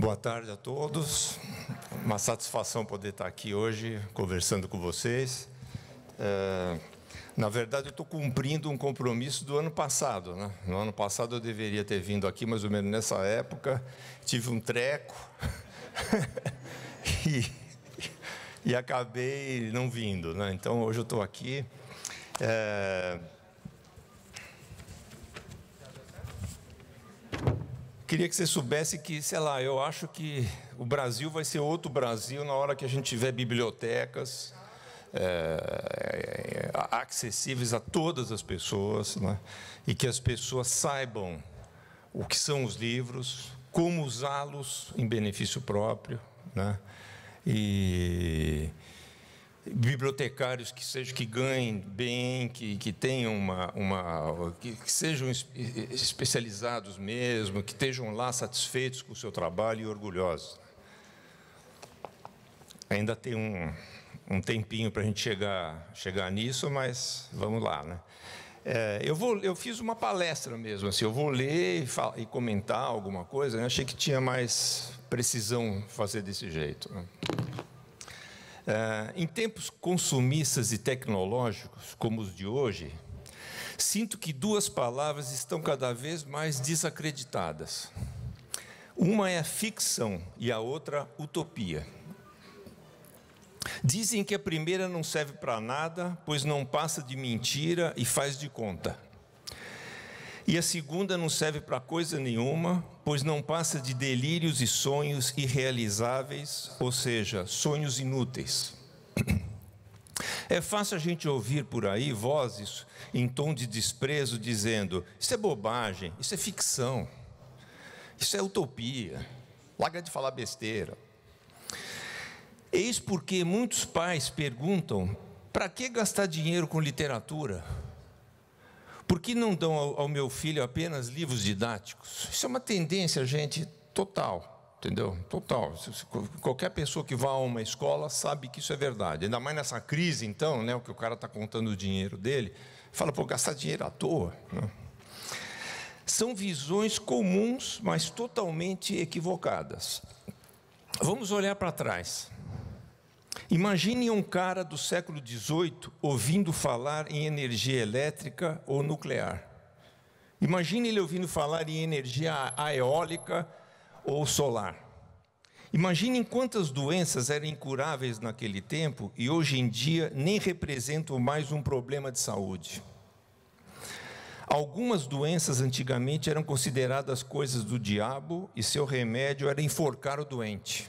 Boa tarde a todos. Uma satisfação poder estar aqui hoje conversando com vocês. Na verdade, eu estou cumprindo um compromisso do ano passado, né? No ano passado eu deveria ter vindo aqui mais ou menos nessa época. Tive um treco e acabei não vindo, né? Então hoje eu estou aqui. Queria que você soubesse que, sei lá, eu acho que o Brasil vai ser outro Brasil na hora que a gente tiver bibliotecas acessíveis a todas as pessoas, né? E que as pessoas saibam o que são os livros, como usá-los em benefício próprio, né? E bibliotecários que ganhem bem, que tenham que sejam especializados mesmo, que estejam lá satisfeitos com o seu trabalho e orgulhosos. Ainda tem um tempinho para a gente chegar nisso, mas vamos lá, né? Eu fiz uma palestra mesmo, assim, eu vou ler e comentar alguma coisa, né? Achei que tinha mais precisão fazer desse jeito, né? Em tempos consumistas e tecnológicos, como os de hoje, sinto que duas palavras estão cada vez mais desacreditadas. Uma é a ficção e a outra, utopia. Dizem que a primeira não serve para nada, pois não passa de mentira e faz de conta. E a segunda não serve para coisa nenhuma, pois não passa de delírios e sonhos irrealizáveis, ou seja, sonhos inúteis. É fácil a gente ouvir por aí vozes em tom de desprezo dizendo: isso é bobagem, isso é ficção, isso é utopia, larga de falar besteira. Eis porque muitos pais perguntam: para que gastar dinheiro com literatura? Por que não dão ao meu filho apenas livros didáticos? Isso é uma tendência, gente, total, entendeu? Total. Qualquer pessoa que vá a uma escola sabe que isso é verdade. Ainda mais nessa crise, então, né, o que o cara está contando o dinheiro dele, fala, pô, gastar dinheiro à toa, né? São visões comuns, mas totalmente equivocadas. Vamos olhar para trás. Imagine um cara do século XVIII ouvindo falar em energia elétrica ou nuclear. Imagine ele ouvindo falar em energia eólica ou solar. Imagine quantas doenças eram incuráveis naquele tempo e hoje em dia nem representam mais um problema de saúde. Algumas doenças antigamente eram consideradas coisas do diabo e seu remédio era enforcar o doente.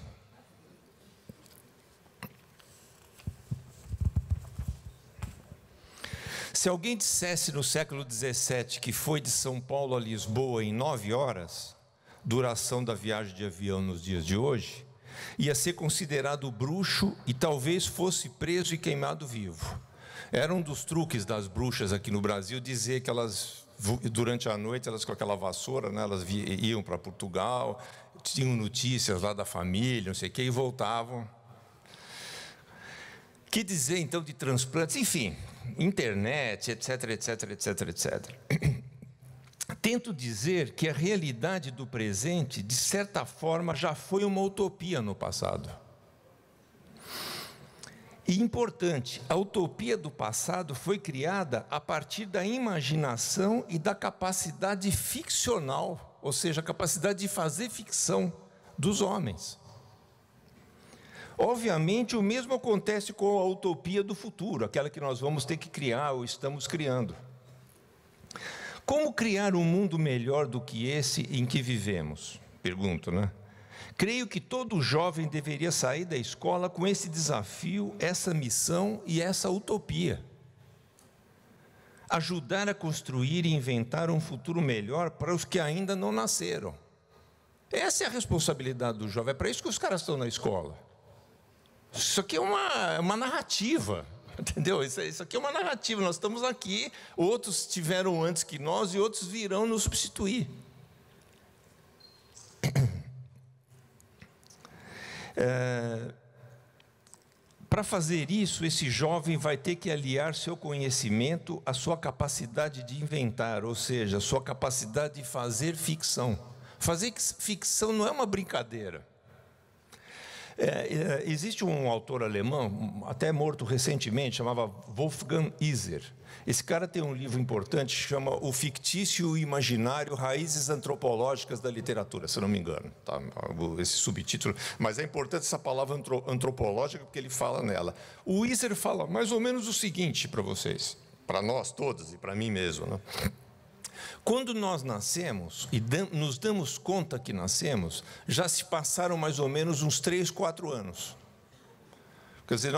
Se alguém dissesse no século XVII que foi de São Paulo a Lisboa em 9 horas, duração da viagem de avião nos dias de hoje, ia ser considerado bruxo e talvez fosse preso e queimado vivo. Era um dos truques das bruxas aqui no Brasil dizer que elas, durante a noite, elas com aquela vassoura, né, elas iam para Portugal, tinham notícias lá da família, não sei o que, e voltavam. Que dizer então de transplantes, enfim, internet, etc, etc, etc, etc. Tento dizer que a realidade do presente, de certa forma, já foi uma utopia no passado. E importante, a utopia do passado foi criada a partir da imaginação e da capacidade ficcional, ou seja, a capacidade de fazer ficção dos homens. Obviamente, o mesmo acontece com a utopia do futuro, aquela que nós vamos ter que criar ou estamos criando. Como criar um mundo melhor do que esse em que vivemos? Pergunto, né? Creio que todo jovem deveria sair da escola com esse desafio, essa missão e essa utopia. Ajudar a construir e inventar um futuro melhor para os que ainda não nasceram. Essa é a responsabilidade do jovem, é para isso que os caras estão na escola. Isso aqui é uma narrativa, entendeu? Isso aqui é uma narrativa, nós estamos aqui, outros estiveram antes que nós e outros virão nos substituir. Para fazer isso, esse jovem vai ter que aliar seu conhecimento à sua capacidade de inventar, ou seja, a sua capacidade de fazer ficção. Fazer ficção não é uma brincadeira. Existe um autor alemão, até morto recentemente, chamava Wolfgang Iser. Esse cara tem um livro importante, chama O Fictício e o Imaginário, Raízes Antropológicas da Literatura, se eu não me engano, tá? Esse subtítulo. Mas é importante essa palavra antropológica, porque ele fala nela. O Iser fala mais ou menos o seguinte para vocês, para nós todos e para mim mesmo, né? Quando nós nascemos e nos damos conta que nascemos, já se passaram mais ou menos uns 3, 4 anos. Quer dizer,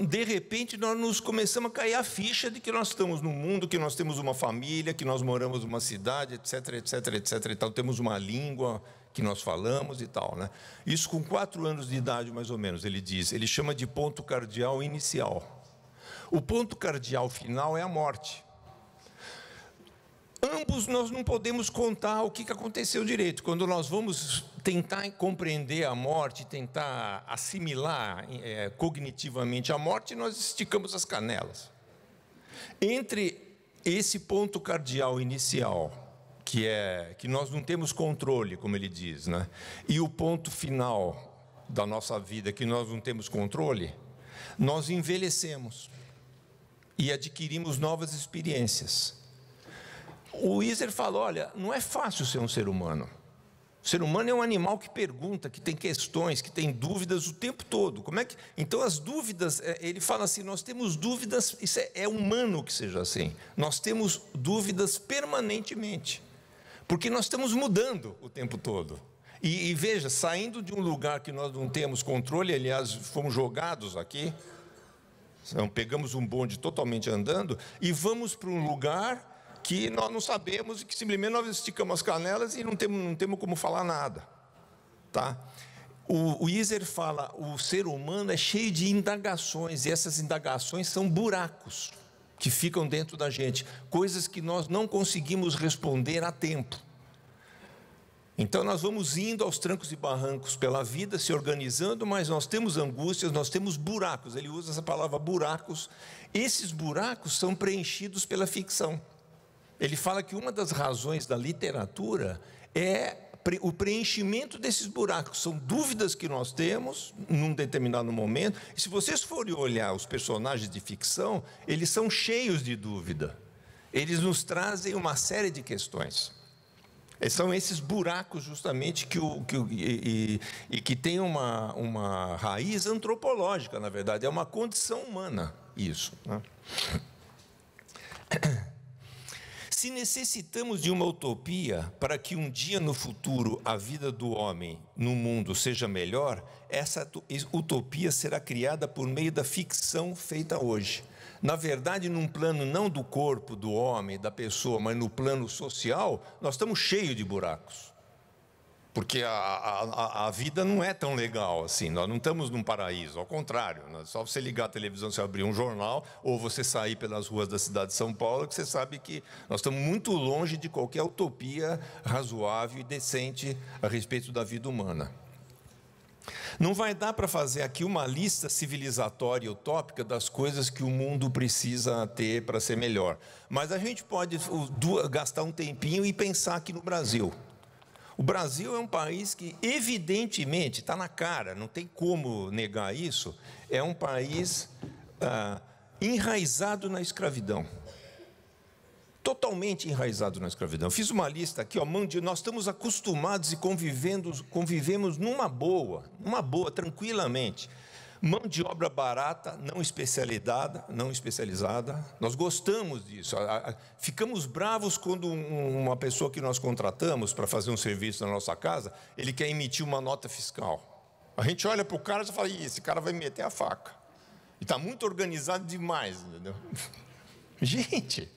de repente, nós nos começamos a cair a ficha de que nós estamos no mundo, que nós temos uma família, que nós moramos numa cidade, etc, etc, etc. Então, temos uma língua que nós falamos e tal, né? Isso com 4 anos de idade, mais ou menos, ele diz. Ele chama de ponto cardial inicial. O ponto cardial final é a morte. Ambos nós não podemos contar o que aconteceu direito. Quando nós vamos tentar compreender a morte, tentar assimilar cognitivamente a morte, nós esticamos as canelas. Entre esse ponto cardial inicial, que nós não temos controle, como ele diz, né? E o ponto final da nossa vida, que nós não temos controle, nós envelhecemos e adquirimos novas experiências. O Iser falou, olha, não é fácil ser um ser humano. O ser humano é um animal que pergunta, que tem questões, que tem dúvidas o tempo todo. Então, as dúvidas, ele fala assim, nós temos dúvidas, isso é humano que seja assim. Nós temos dúvidas permanentemente, porque nós estamos mudando o tempo todo. E veja, saindo de um lugar que nós não temos controle, aliás, fomos jogados aqui, então, pegamos um bonde totalmente andando, e vamos para um lugar que nós não sabemos e que simplesmente nós esticamos as canelas e não temos como falar nada. Tá? O Iser fala, o ser humano é cheio de indagações, e essas indagações são buracos que ficam dentro da gente, coisas que nós não conseguimos responder a tempo. Então, nós vamos indo aos trancos e barrancos pela vida, se organizando, mas nós temos angústias, nós temos buracos. Ele usa essa palavra buracos. Esses buracos são preenchidos pela ficção. Ele fala que uma das razões da literatura é o preenchimento desses buracos. São dúvidas que nós temos num determinado momento. E se vocês forem olhar os personagens de ficção, eles são cheios de dúvida. Eles nos trazem uma série de questões. São esses buracos, justamente, que tem uma raiz antropológica, na verdade. É uma condição humana, isso, né? Se necessitamos de uma utopia para que um dia no futuro a vida do homem no mundo seja melhor, essa utopia será criada por meio da ficção feita hoje. Na verdade, num plano não do corpo, do homem, da pessoa, mas no plano social, nós estamos cheios de buracos. Porque a vida não é tão legal assim, nós não estamos num paraíso, ao contrário, só você ligar a televisão, você abrir um jornal, ou você sair pelas ruas da cidade de São Paulo, que você sabe que nós estamos muito longe de qualquer utopia razoável e decente a respeito da vida humana. Não vai dar para fazer aqui uma lista civilizatória e utópica das coisas que o mundo precisa ter para ser melhor, mas a gente pode gastar um tempinho e pensar aqui no Brasil. O Brasil é um país que, evidentemente, está na cara, não tem como negar isso, é um país enraizado na escravidão. Totalmente enraizado na escravidão. Eu fiz uma lista aqui, ó, nós estamos acostumados e convivemos numa boa, tranquilamente. Mão de obra barata, não especializada, nós gostamos disso. Ficamos bravos quando uma pessoa que nós contratamos para fazer um serviço na nossa casa, ele quer emitir uma nota fiscal. A gente olha para o cara e fala, esse cara vai meter a faca. E está muito organizado demais, entendeu? Gente,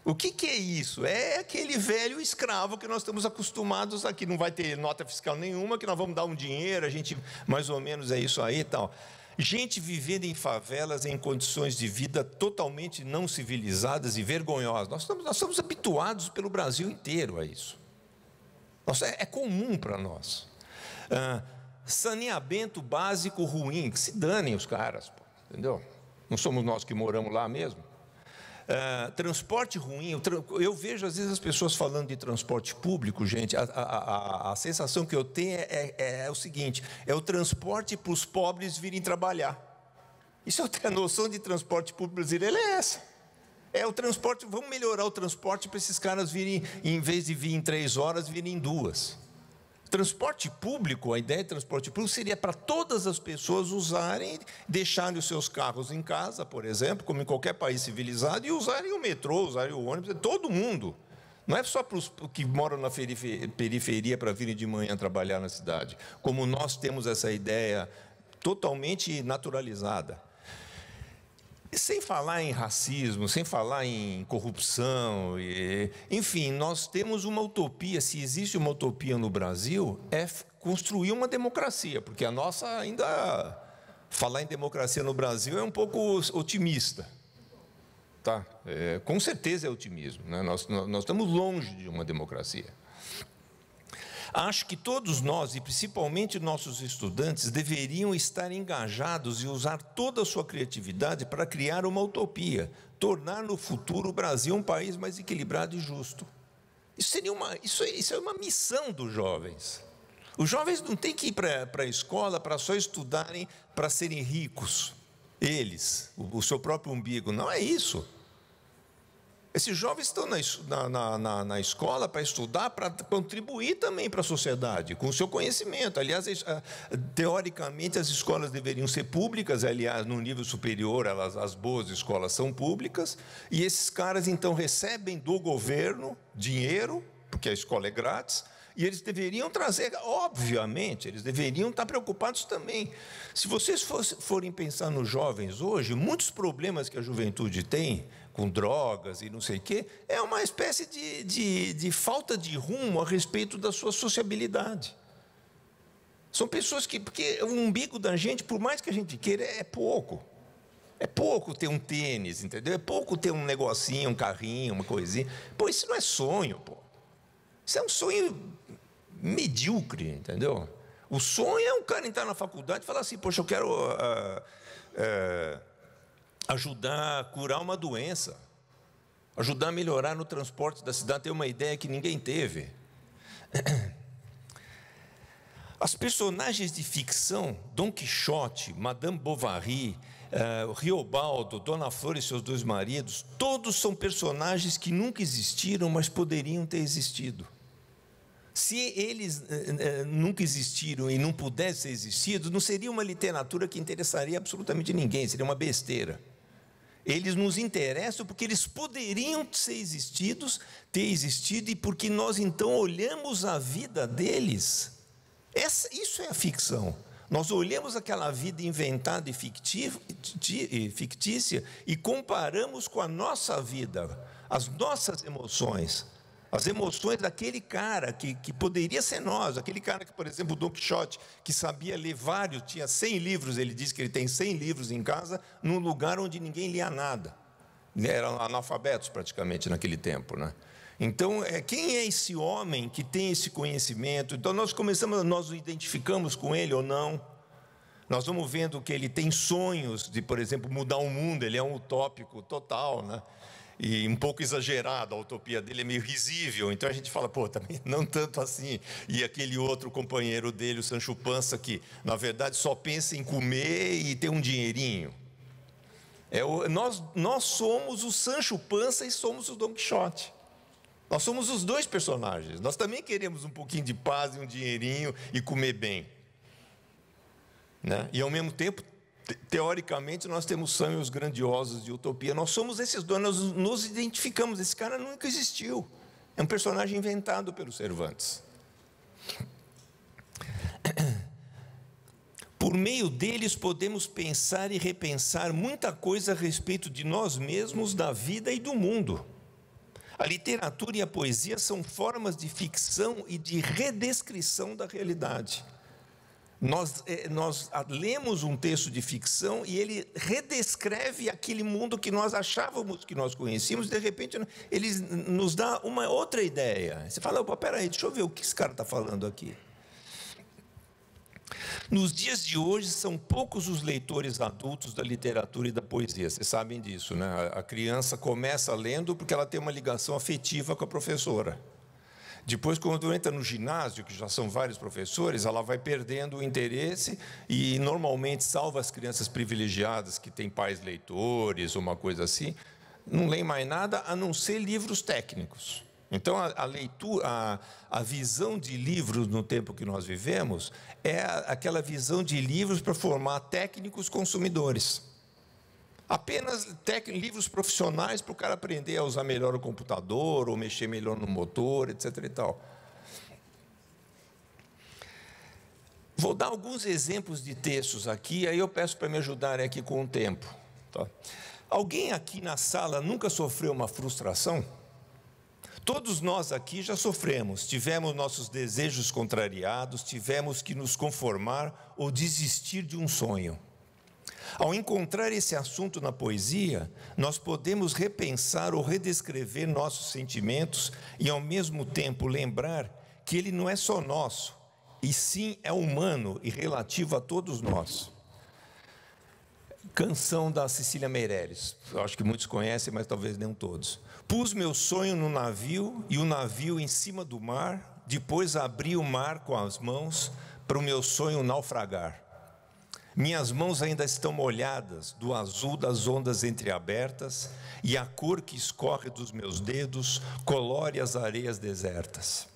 o que é isso? É aquele velho escravo que nós estamos acostumados aqui. Não vai ter nota fiscal nenhuma, que nós vamos dar um dinheiro, a gente mais ou menos é isso aí e tal. Gente vivendo em favelas, em condições de vida totalmente não civilizadas e vergonhosas. Nós estamos habituados pelo Brasil inteiro a isso. É comum para nós. Saneamento básico ruim, que se danem os caras, pô, entendeu? Não somos nós que moramos lá mesmo. Transporte ruim, eu vejo às vezes as pessoas falando de transporte público, gente, a sensação que eu tenho é o seguinte, é o transporte para os pobres virem trabalhar. Isso é a noção de transporte público brasileiro, é essa. É o transporte, vamos melhorar o transporte para esses caras virem, em vez de vir em 3 horas, virem em 2. Transporte público, a ideia de transporte público seria para todas as pessoas usarem, deixarem os seus carros em casa, por exemplo, como em qualquer país civilizado, e usarem o metrô, usarem o ônibus, todo mundo. Não é só para os que moram na periferia para virem de manhã trabalhar na cidade, como nós temos essa ideia totalmente naturalizada. Sem falar em racismo, sem falar em corrupção, enfim, nós temos uma utopia, se existe uma utopia no Brasil, é construir uma democracia, porque a nossa ainda, falar em democracia no Brasil é um pouco otimista. Tá? Com certeza é otimismo, né? Nós estamos longe de uma democracia. Acho que todos nós, e principalmente nossos estudantes, deveriam estar engajados e usar toda a sua criatividade para criar uma utopia, tornar no futuro o Brasil um país mais equilibrado e justo. Isso é uma missão dos jovens. Os jovens não têm que ir para a escola para só estudarem para serem ricos, eles, o seu próprio umbigo, não é isso. Esses jovens estão na escola para estudar, para contribuir também para a sociedade, com o seu conhecimento. Aliás, teoricamente, as escolas deveriam ser públicas, aliás, no nível superior, as boas escolas são públicas, e esses caras, então, recebem do governo dinheiro, porque a escola é grátis, e eles deveriam trazer, obviamente, eles deveriam estar preocupados também. Se vocês forem pensar nos jovens hoje, muitos problemas que a juventude tem, com drogas e não sei o quê, é uma espécie de falta de rumo a respeito da sua sociabilidade. São pessoas porque o umbigo da gente, por mais que a gente queira, é pouco. É pouco ter um tênis, entendeu? É pouco ter um negocinho, um carrinho, uma coisinha. Pô, isso não é sonho, pô. Isso é um sonho medíocre, entendeu? O sonho é um cara entrar na faculdade e falar assim, poxa, eu quero ajudar a curar uma doença, ajudar a melhorar no transporte da cidade, ter uma ideia que ninguém teve. As personagens de ficção, Dom Quixote, Madame Bovary, Riobaldo, Dona Flor e seus 2 maridos, todos são personagens que nunca existiram, mas poderiam ter existido. Se eles nunca existiram e não pudessem ter existido, não seria uma literatura que interessaria absolutamente ninguém, seria uma besteira. Eles nos interessam porque eles poderiam ter existido, e porque nós então olhamos a vida deles. Isso é a ficção. Nós olhamos aquela vida inventada e fictícia e comparamos com a nossa vida, as nossas emoções. As emoções daquele cara que poderia ser nós, aquele cara que, por exemplo, o Dom Quixote, que sabia ler vários, tinha 100 livros, ele diz que ele tem 100 livros em casa, num lugar onde ninguém lia nada. Eram analfabetos praticamente naquele tempo, né? Então, quem é esse homem que tem esse conhecimento? Então, nós o identificamos com ele ou não. Nós vamos vendo que ele tem sonhos de, por exemplo, mudar o mundo, ele é um utópico total, né? E um pouco exagerado, a utopia dele é meio risível, então a gente fala, pô, também não tanto assim. E aquele outro companheiro dele, o Sancho Panza, que na verdade só pensa em comer e ter um dinheirinho. Nós somos o Sancho Panza e somos o Dom Quixote. Nós somos os 2 personagens. Nós também queremos um pouquinho de paz e um dinheirinho e comer bem, né? E ao mesmo tempo, teoricamente, nós temos sonhos grandiosos de utopia. Nós somos esses 2, nós nos identificamos. Esse cara nunca existiu. É um personagem inventado pelo Cervantes. Por meio deles, podemos pensar e repensar muita coisa a respeito de nós mesmos, da vida e do mundo. A literatura e a poesia são formas de ficção e de redescrição da realidade. Nós lemos um texto de ficção e ele redescreve aquele mundo que nós achávamos que nós conhecíamos, de repente ele nos dá uma outra ideia. Você fala, opa, peraí, deixa eu ver o que esse cara está falando aqui. Nos dias de hoje, são poucos os leitores adultos da literatura e da poesia. Vocês sabem disso, né? A criança começa lendo porque ela tem uma ligação afetiva com a professora. Depois, quando entra no ginásio, que já são vários professores, ela vai perdendo o interesse e, normalmente, salvo as crianças privilegiadas que têm pais leitores, uma coisa assim, não leem mais nada a não ser livros técnicos. Então, a leitura, a visão de livros no tempo que nós vivemos é aquela visão de livros para formar técnicos consumidores. Apenas livros profissionais para o cara aprender a usar melhor o computador, ou mexer melhor no motor, etc. e tal. Vou dar alguns exemplos de textos aqui, aí eu peço para me ajudarem aqui com o tempo. Tá? Alguém aqui na sala nunca sofreu uma frustração? Todos nós aqui já sofremos, tivemos nossos desejos contrariados, tivemos que nos conformar ou desistir de um sonho. Ao encontrar esse assunto na poesia, nós podemos repensar ou redescrever nossos sentimentos e, ao mesmo tempo, lembrar que ele não é só nosso, e sim é humano e relativo a todos nós. Canção da Cecília Meirelles, eu acho que muitos conhecem, mas talvez não todos. Pus meu sonho no navio e o navio em cima do mar, depois abri o mar com as mãos para o meu sonho naufragar. Minhas mãos ainda estão molhadas do azul das ondas entreabertas e a cor que escorre dos meus dedos colore as areias desertas.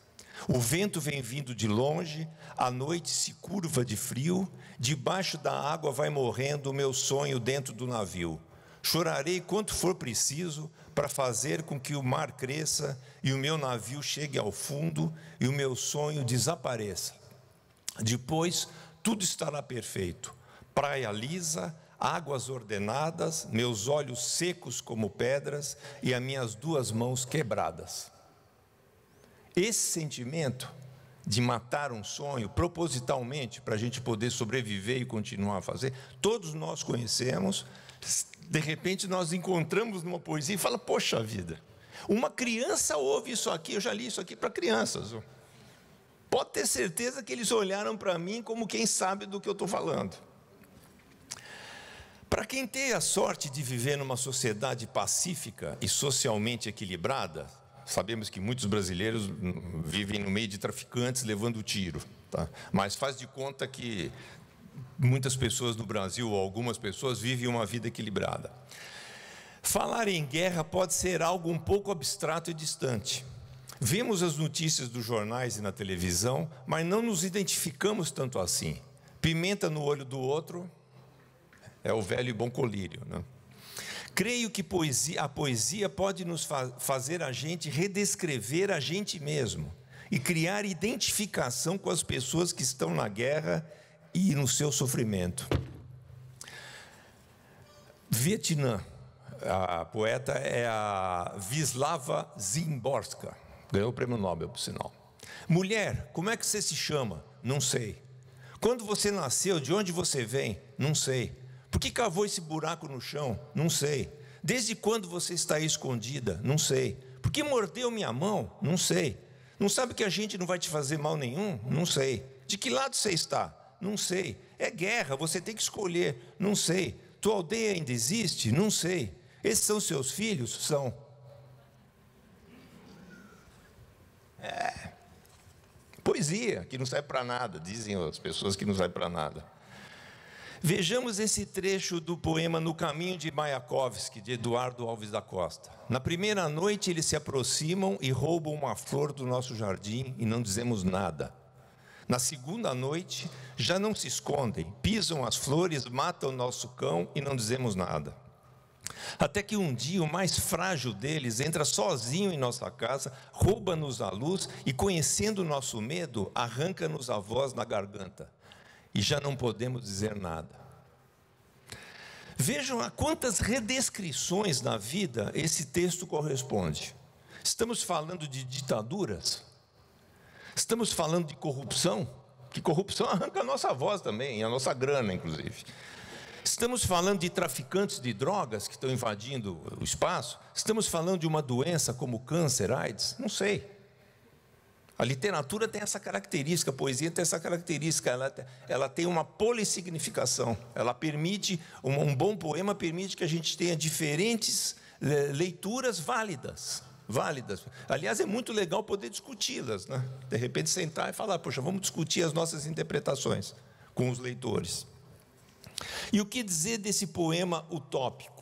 O vento vem vindo de longe, a noite se curva de frio, debaixo da água vai morrendo o meu sonho dentro do navio. Chorarei quanto for preciso para fazer com que o mar cresça e o meu navio chegue ao fundo e o meu sonho desapareça. Depois, tudo estará perfeito. Praia lisa, águas ordenadas, meus olhos secos como pedras e as minhas duas mãos quebradas. Esse sentimento de matar um sonho propositalmente para a gente poder sobreviver e continuar a fazer, todos nós conhecemos. De repente nós encontramos numa poesia e fala, poxa vida, uma criança ouve isso aqui, eu já li isso aqui para crianças. Pode ter certeza que eles olharam para mim como quem sabe do que eu estou falando. Para quem tem a sorte de viver numa sociedade pacífica e socialmente equilibrada, sabemos que muitos brasileiros vivem no meio de traficantes levando tiro, tá? Mas faz de conta que muitas pessoas no Brasil, ou algumas pessoas, vivem uma vida equilibrada. Falar em guerra pode ser algo um pouco abstrato e distante. Vemos as notícias dos jornais e na televisão, mas não nos identificamos tanto assim. Pimenta no olho do outro é o velho e bom colírio, né? Creio que a poesia pode nos fazer a gente redescrever a gente mesmo e criar identificação com as pessoas que estão na guerra e no seu sofrimento. Vietnã, a poeta é a Wisława Szymborska, ganhou o prêmio Nobel, por sinal. Mulher, como é que você se chama? Não sei. Quando você nasceu, de onde você vem? Não sei. Por que cavou esse buraco no chão? Não sei. Desde quando você está aí escondida? Não sei. Por que mordeu minha mão? Não sei. Não sabe que a gente não vai te fazer mal nenhum? Não sei. De que lado você está? Não sei. É guerra, você tem que escolher. Não sei. Tua aldeia ainda existe? Não sei. Esses são seus filhos? São. Poesia, que não serve para nada, dizem as pessoas que não serve para nada. Vejamos esse trecho do poema No Caminho de Mayakovsky, de Eduardo Alves da Costa. Na primeira noite eles se aproximam e roubam uma flor do nosso jardim e não dizemos nada. Na segunda noite já não se escondem, pisam as flores, matam o nosso cão e não dizemos nada. Até que um dia o mais frágil deles entra sozinho em nossa casa, rouba-nos a luz e, conhecendo o nosso medo, arranca-nos a voz na garganta. E já não podemos dizer nada. Vejam a quantas redescrições na vida esse texto corresponde. Estamos falando de ditaduras? Estamos falando de corrupção? Que corrupção arranca a nossa voz também, a nossa grana, inclusive. Estamos falando de traficantes de drogas que estão invadindo o espaço? Estamos falando de uma doença como câncer, AIDS? Não sei. A literatura tem essa característica, a poesia tem essa característica, ela tem uma polissignificação. Ela permite, um bom poema permite que a gente tenha diferentes leituras válidas. Aliás, é muito legal poder discuti-las, né? De repente sentar e falar, poxa, vamos discutir as nossas interpretações com os leitores. E o que dizer desse poema utópico?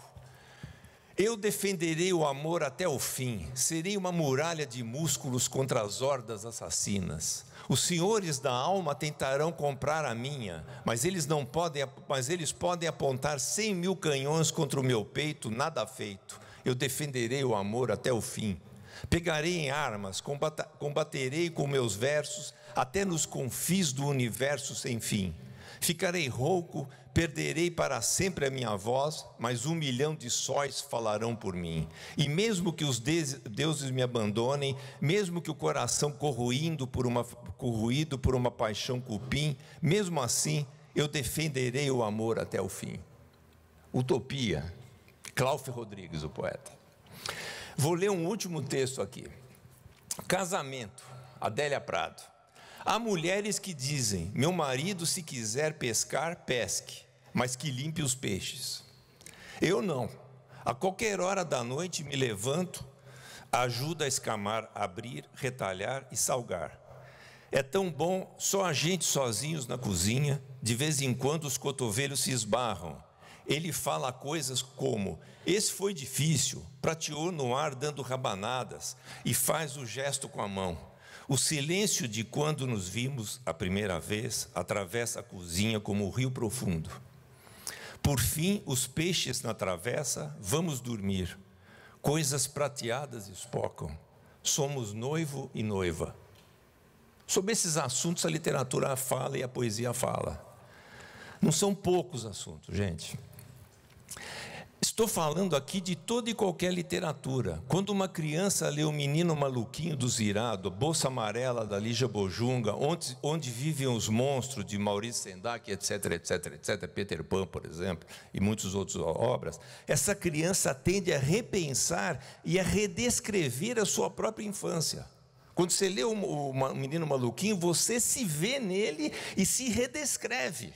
Eu defenderei o amor até o fim, serei uma muralha de músculos contra as hordas assassinas. Os senhores da alma tentarão comprar a minha, mas eles podem apontar 100.000 canhões contra o meu peito, nada feito. Eu defenderei o amor até o fim. Pegarei em armas, combaterei com meus versos, até nos confins do universo sem fim. Ficarei rouco, perderei para sempre a minha voz, mas 1 milhão de sóis falarão por mim. E mesmo que os deuses me abandonem, mesmo que o coração corroído por uma paixão cupim, mesmo assim eu defenderei o amor até o fim. Utopia, Cláudio Rodrigues, o poeta. Vou ler um último texto aqui. Casamento, Adélia Prado. Há mulheres que dizem, meu marido se quiser pescar, pesque, mas que limpe os peixes. Eu não. A qualquer hora da noite me levanto, ajudo a escamar, abrir, retalhar e salgar. É tão bom, só a gente sozinhos na cozinha, de vez em quando os cotovelos se esbarram. Ele fala coisas como, esse foi difícil, prateou no ar dando rabanadas e faz o gesto com a mão. O silêncio de quando nos vimos a primeira vez atravessa a cozinha como um rio profundo. Por fim, os peixes na travessa, vamos dormir. Coisas prateadas espocam. Somos noivo e noiva. Sobre esses assuntos a literatura fala e a poesia fala. Não são poucos assuntos, gente. Estou falando aqui de toda e qualquer literatura. Quando uma criança lê O Menino Maluquinho do Zirado, Bolsa Amarela da Lígia Bojunga, onde vivem os monstros de Maurício Sendak, etc, Peter Pan, por exemplo, e muitas outras obras, essa criança tende a repensar e a redescrever a sua própria infância. Quando você lê o Menino Maluquinho, você se vê nele e se redescreve.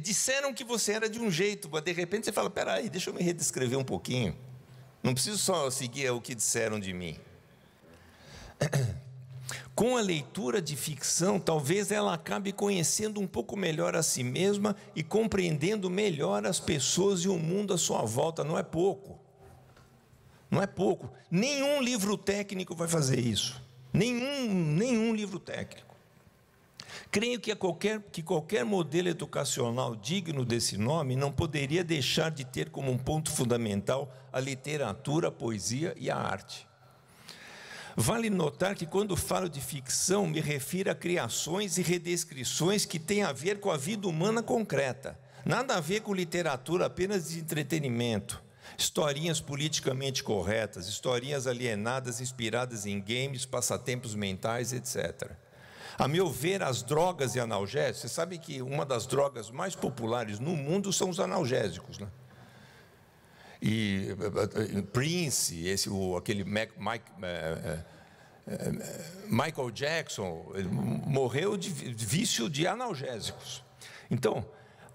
Disseram que você era de um jeito, mas de repente você fala, peraí, deixa eu me redescrever um pouquinho. Não preciso só seguir o que disseram de mim. Com a leitura de ficção, talvez ela acabe conhecendo um pouco melhor a si mesma e compreendendo melhor as pessoas e o mundo à sua volta. Não é pouco. Não é pouco. Nenhum livro técnico vai fazer isso. Nenhum livro técnico. Creio que qualquer modelo educacional digno desse nome não poderia deixar de ter como um ponto fundamental a literatura, a poesia e a arte. Vale notar que quando falo de ficção, me refiro a criações e redescrições que têm a ver com a vida humana concreta. Nada a ver com literatura apenas de entretenimento. Historinhas politicamente corretas, historinhas alienadas inspiradas em games, passatempos mentais, etc. A meu ver, as drogas e analgésicos, você sabe que uma das drogas mais populares no mundo são os analgésicos, né? E Prince, aquele Michael Jackson, ele morreu de vício de analgésicos. Então,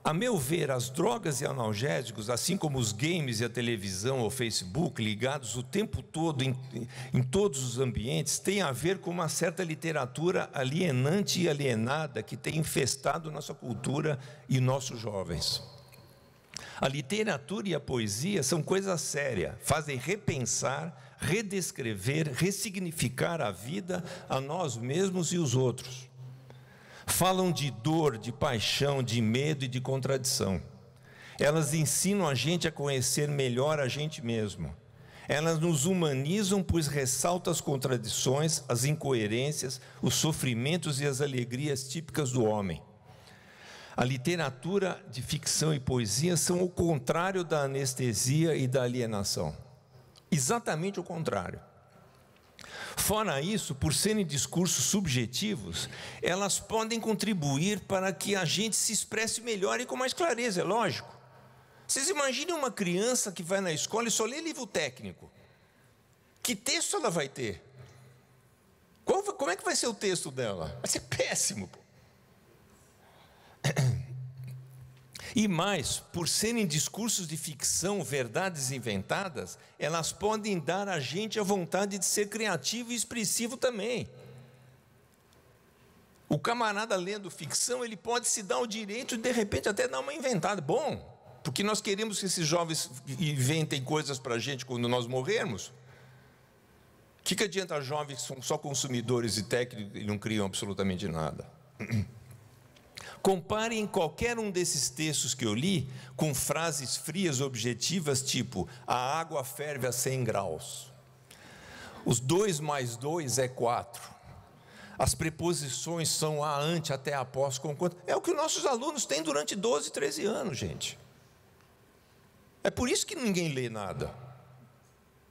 a meu ver, as drogas e analgésicos, assim como os games e a televisão ou Facebook, ligados o tempo todo em todos os ambientes, têm a ver com uma certa literatura alienante e alienada que tem infestado nossa cultura e nossos jovens. A literatura e a poesia são coisa séria, fazem repensar, redescrever, ressignificar a vida, a nós mesmos e os outros. Falam de dor, de paixão, de medo e de contradição. Elas ensinam a gente a conhecer melhor a gente mesmo. Elas nos humanizam, pois ressaltam as contradições, as incoerências, os sofrimentos e as alegrias típicas do homem. A literatura de ficção e poesia são o contrário da anestesia e da alienação. Exatamente o contrário. Fora isso, por serem discursos subjetivos, elas podem contribuir para que a gente se expresse melhor e com mais clareza, é lógico. Vocês imaginem uma criança que vai na escola e só lê livro técnico. Que texto ela vai ter? como é que vai ser o texto dela? Vai ser péssimo. E mais, por serem discursos de ficção, verdades inventadas, elas podem dar a gente a vontade de ser criativo e expressivo também. O camarada lendo ficção, ele pode se dar o direito de repente até dar uma inventada. Bom, porque nós queremos que esses jovens inventem coisas para a gente quando nós morrermos. O que adianta jovens que são só consumidores e técnicos e não criam absolutamente nada? Comparem qualquer um desses textos que eu li com frases frias, objetivas, tipo: a água ferve a 100 graus. Os 2 mais 2 é 4. As preposições são a, ante, até, após, com, quanto. É o que os nossos alunos têm durante 12, 13 anos, gente. É por isso que ninguém lê nada.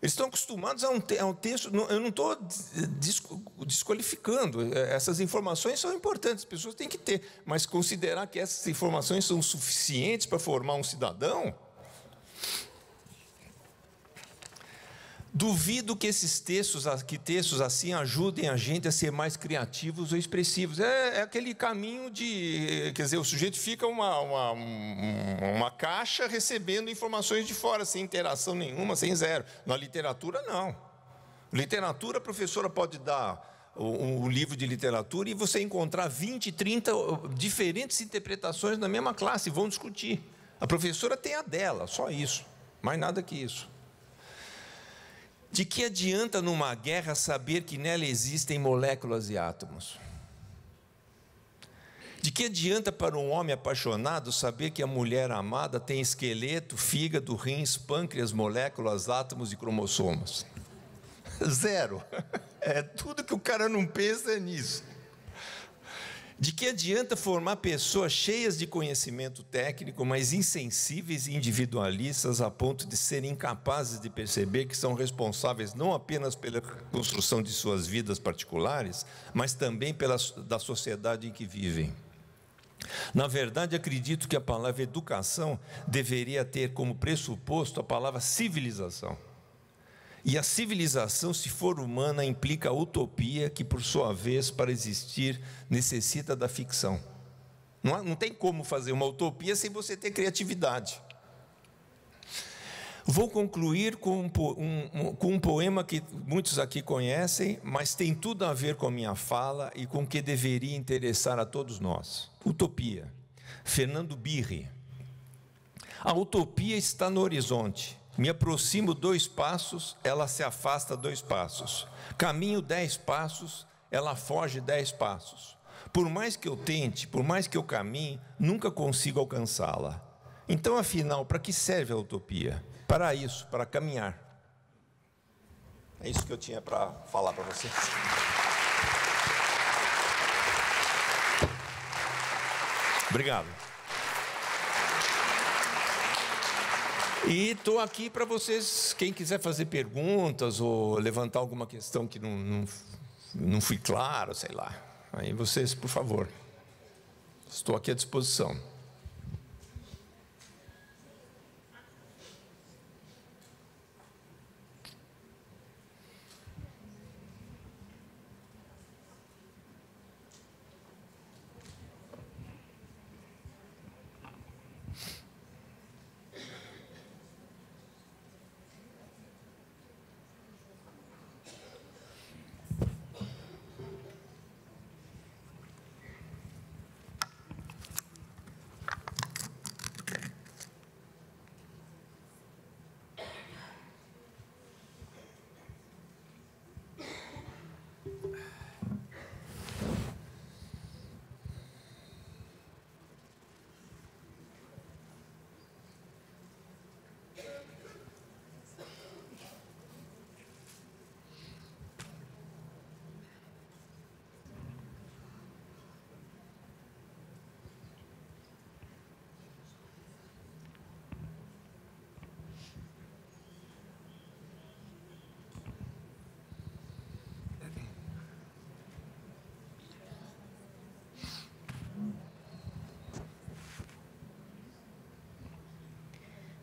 Eles estão acostumados a um texto. Eu não estou desqualificando. Essas informações são importantes, as pessoas têm que ter. Mas considerar que essas informações são suficientes para formar um cidadão? Duvido que esses textos assim ajudem a gente a ser mais criativos ou expressivos. É aquele caminho de... Quer dizer, o sujeito fica uma caixa recebendo informações de fora, sem interação nenhuma, sem zero. Na literatura, não. Literatura, a professora pode dar um livro de literatura e você encontrar 20, 30 diferentes interpretações na mesma classe e vão discutir. A professora tem a dela, só isso. Mais nada que isso. De que adianta numa guerra saber que nela existem moléculas e átomos? De que adianta para um homem apaixonado saber que a mulher amada tem esqueleto, fígado, rins, pâncreas, moléculas, átomos e cromossomos? Zero. Tudo que o cara não pensa é nisso. De que adianta formar pessoas cheias de conhecimento técnico, mas insensíveis e individualistas a ponto de serem incapazes de perceber que são responsáveis não apenas pela construção de suas vidas particulares, mas também da sociedade em que vivem? Na verdade, acredito que a palavra educação deveria ter como pressuposto a palavra civilização. E a civilização, se for humana, implica a utopia, que, por sua vez, para existir, necessita da ficção. Não tem como fazer uma utopia sem você ter criatividade. Vou concluir com um poema que muitos aqui conhecem, mas tem tudo a ver com a minha fala e com o que deveria interessar a todos nós. Utopia, Fernando Birri. A utopia está no horizonte. Me aproximo 2 passos, ela se afasta 2 passos. Caminho 10 passos, ela foge 10 passos. Por mais que eu tente, por mais que eu caminhe, nunca consigo alcançá-la. Então, afinal, para que serve a utopia? Para isso, para caminhar. É isso que eu tinha para falar para vocês. Obrigado. E estou aqui para vocês, quem quiser fazer perguntas ou levantar alguma questão que não fui claro, sei lá. Aí vocês, por favor. Estou aqui à disposição.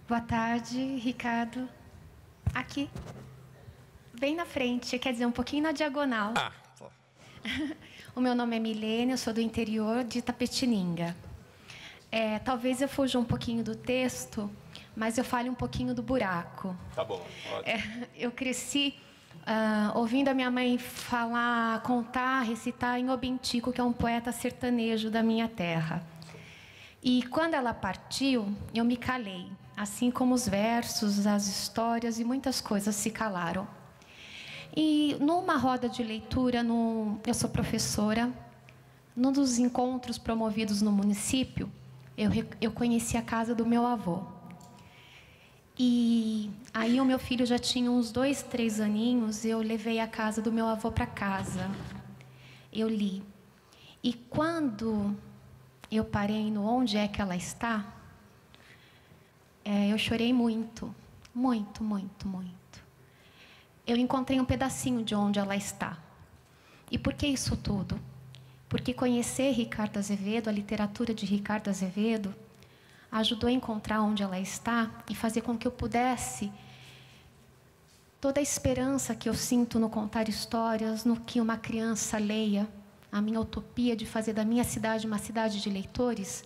Boa tarde, Ricardo. Aqui, bem na frente, quer dizer, um pouquinho na diagonal. Tá. O meu nome é Milene, eu sou do interior de Itapetininga. Talvez eu fuja um pouquinho do texto, mas eu fale um pouquinho do buraco. Tá bom. Eu cresci ouvindo a minha mãe falar, contar, recitar em Obentico, que é um poeta sertanejo da minha terra. E quando ela partiu, eu me calei, assim como os versos, as histórias e muitas coisas se calaram. E numa roda de leitura, eu sou professora, num dos encontros promovidos no município, eu conheci a casa do meu avô. E aí o meu filho já tinha uns 2, 3 aninhos, eu levei a casa do meu avô para casa. Eu li. E quando eu parei no Onde é que ela está, eu chorei muito, muito, muito, muito. Eu encontrei um pedacinho de onde ela está. E por que isso tudo? Porque conhecer Ricardo Azevedo, a literatura de Ricardo Azevedo, ajudou a encontrar onde ela está e fazer com que eu pudesse toda a esperança que eu sinto no contar histórias, no que uma criança leia, a minha utopia de fazer da minha cidade uma cidade de leitores,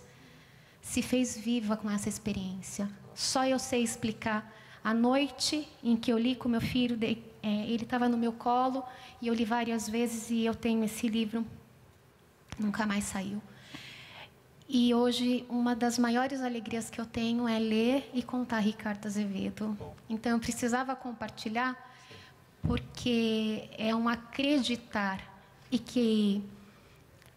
se fez viva com essa experiência. Só eu sei explicar a noite em que eu li com meu filho, ele estava no meu colo, e eu li várias vezes, e eu tenho esse livro, nunca mais saiu. E hoje, uma das maiores alegrias que eu tenho é ler e contar Ricardo Azevedo. Então, eu precisava compartilhar, porque é um acreditar, e que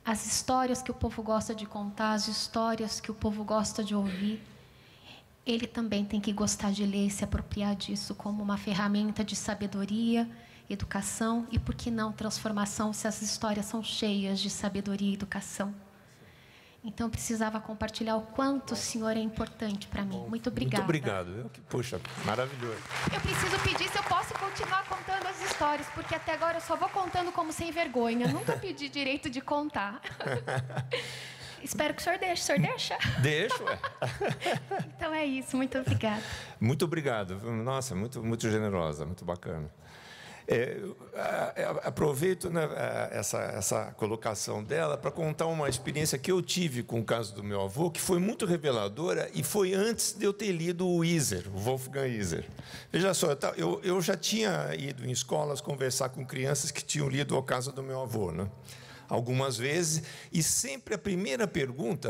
as histórias que o povo gosta de contar, as histórias que o povo gosta de ouvir, ele também tem que gostar de ler e se apropriar disso como uma ferramenta de sabedoria, educação e, por que não, transformação, se as histórias são cheias de sabedoria e educação. Então, eu precisava compartilhar o quanto o senhor é importante para mim. Muito obrigada. Muito obrigado. Puxa, maravilhoso. Eu preciso pedir se eu posso continuar contando as histórias, porque até agora eu só vou contando como sem vergonha. Nunca pedi direito de contar. Espero que o senhor deixe. O senhor deixa? Deixo, ué. Então é isso. Muito obrigada. Muito obrigado. Nossa, muito, muito generosa, muito bacana. Aproveito, né, essa colocação dela para contar uma experiência que eu tive com o caso do meu avô, que foi muito reveladora e foi antes de eu ter lido o Iser, o Wolfgang Iser. Veja só, eu já tinha ido em escolas conversar com crianças que tinham lido O Caso do Meu Avô, né? Algumas vezes, e sempre a primeira pergunta,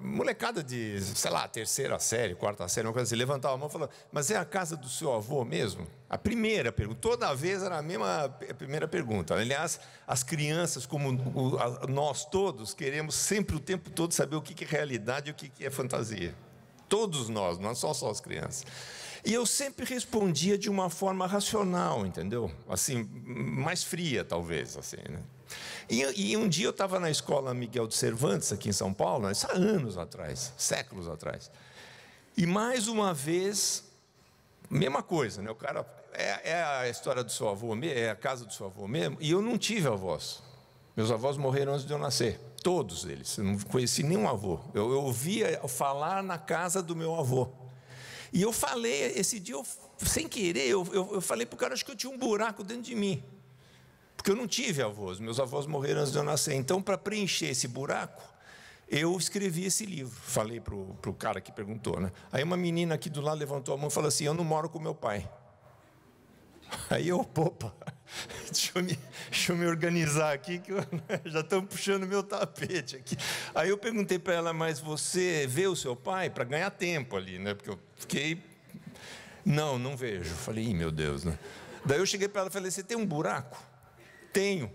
molecada de, sei lá, 3ª série, 4ª série, uma coisa assim, levantava a mão e falava, mas é a casa do seu avô mesmo? A primeira pergunta, toda vez era a primeira pergunta. Aliás, as crianças, como nós todos, queremos sempre o tempo todo saber o que é realidade e o que é fantasia. Todos nós, não só as crianças. E eu sempre respondia de uma forma racional, entendeu? Assim, mais fria, talvez, assim, né? E um dia eu estava na escola Miguel de Cervantes, aqui em São Paulo, isso há anos atrás, séculos atrás. E mais uma vez, mesma coisa, né? O cara, é a história do seu avô, é a casa do seu avô mesmo, e eu não tive avós. Meus avós morreram antes de eu nascer, todos eles. Eu não conheci nenhum avô. Eu ouvia falar na casa do meu avô. E eu falei, esse dia, sem querer, eu falei para o cara, acho que eu tinha um buraco dentro de mim. Porque eu não tive avós, meus avós morreram antes de eu nascer. Então, para preencher esse buraco, eu escrevi esse livro. Falei para o cara que perguntou, né? Aí uma menina aqui do lado levantou a mão e falou assim, eu não moro com meu pai. Aí eu, opa, deixa eu me organizar aqui, que já estão puxando meu tapete aqui. Aí eu perguntei para ela, mas você vê o seu pai? Para ganhar tempo ali, né? Porque eu fiquei, não vejo. Falei, meu Deus, né? Daí eu cheguei para ela e falei, você tem um buraco? Tenho.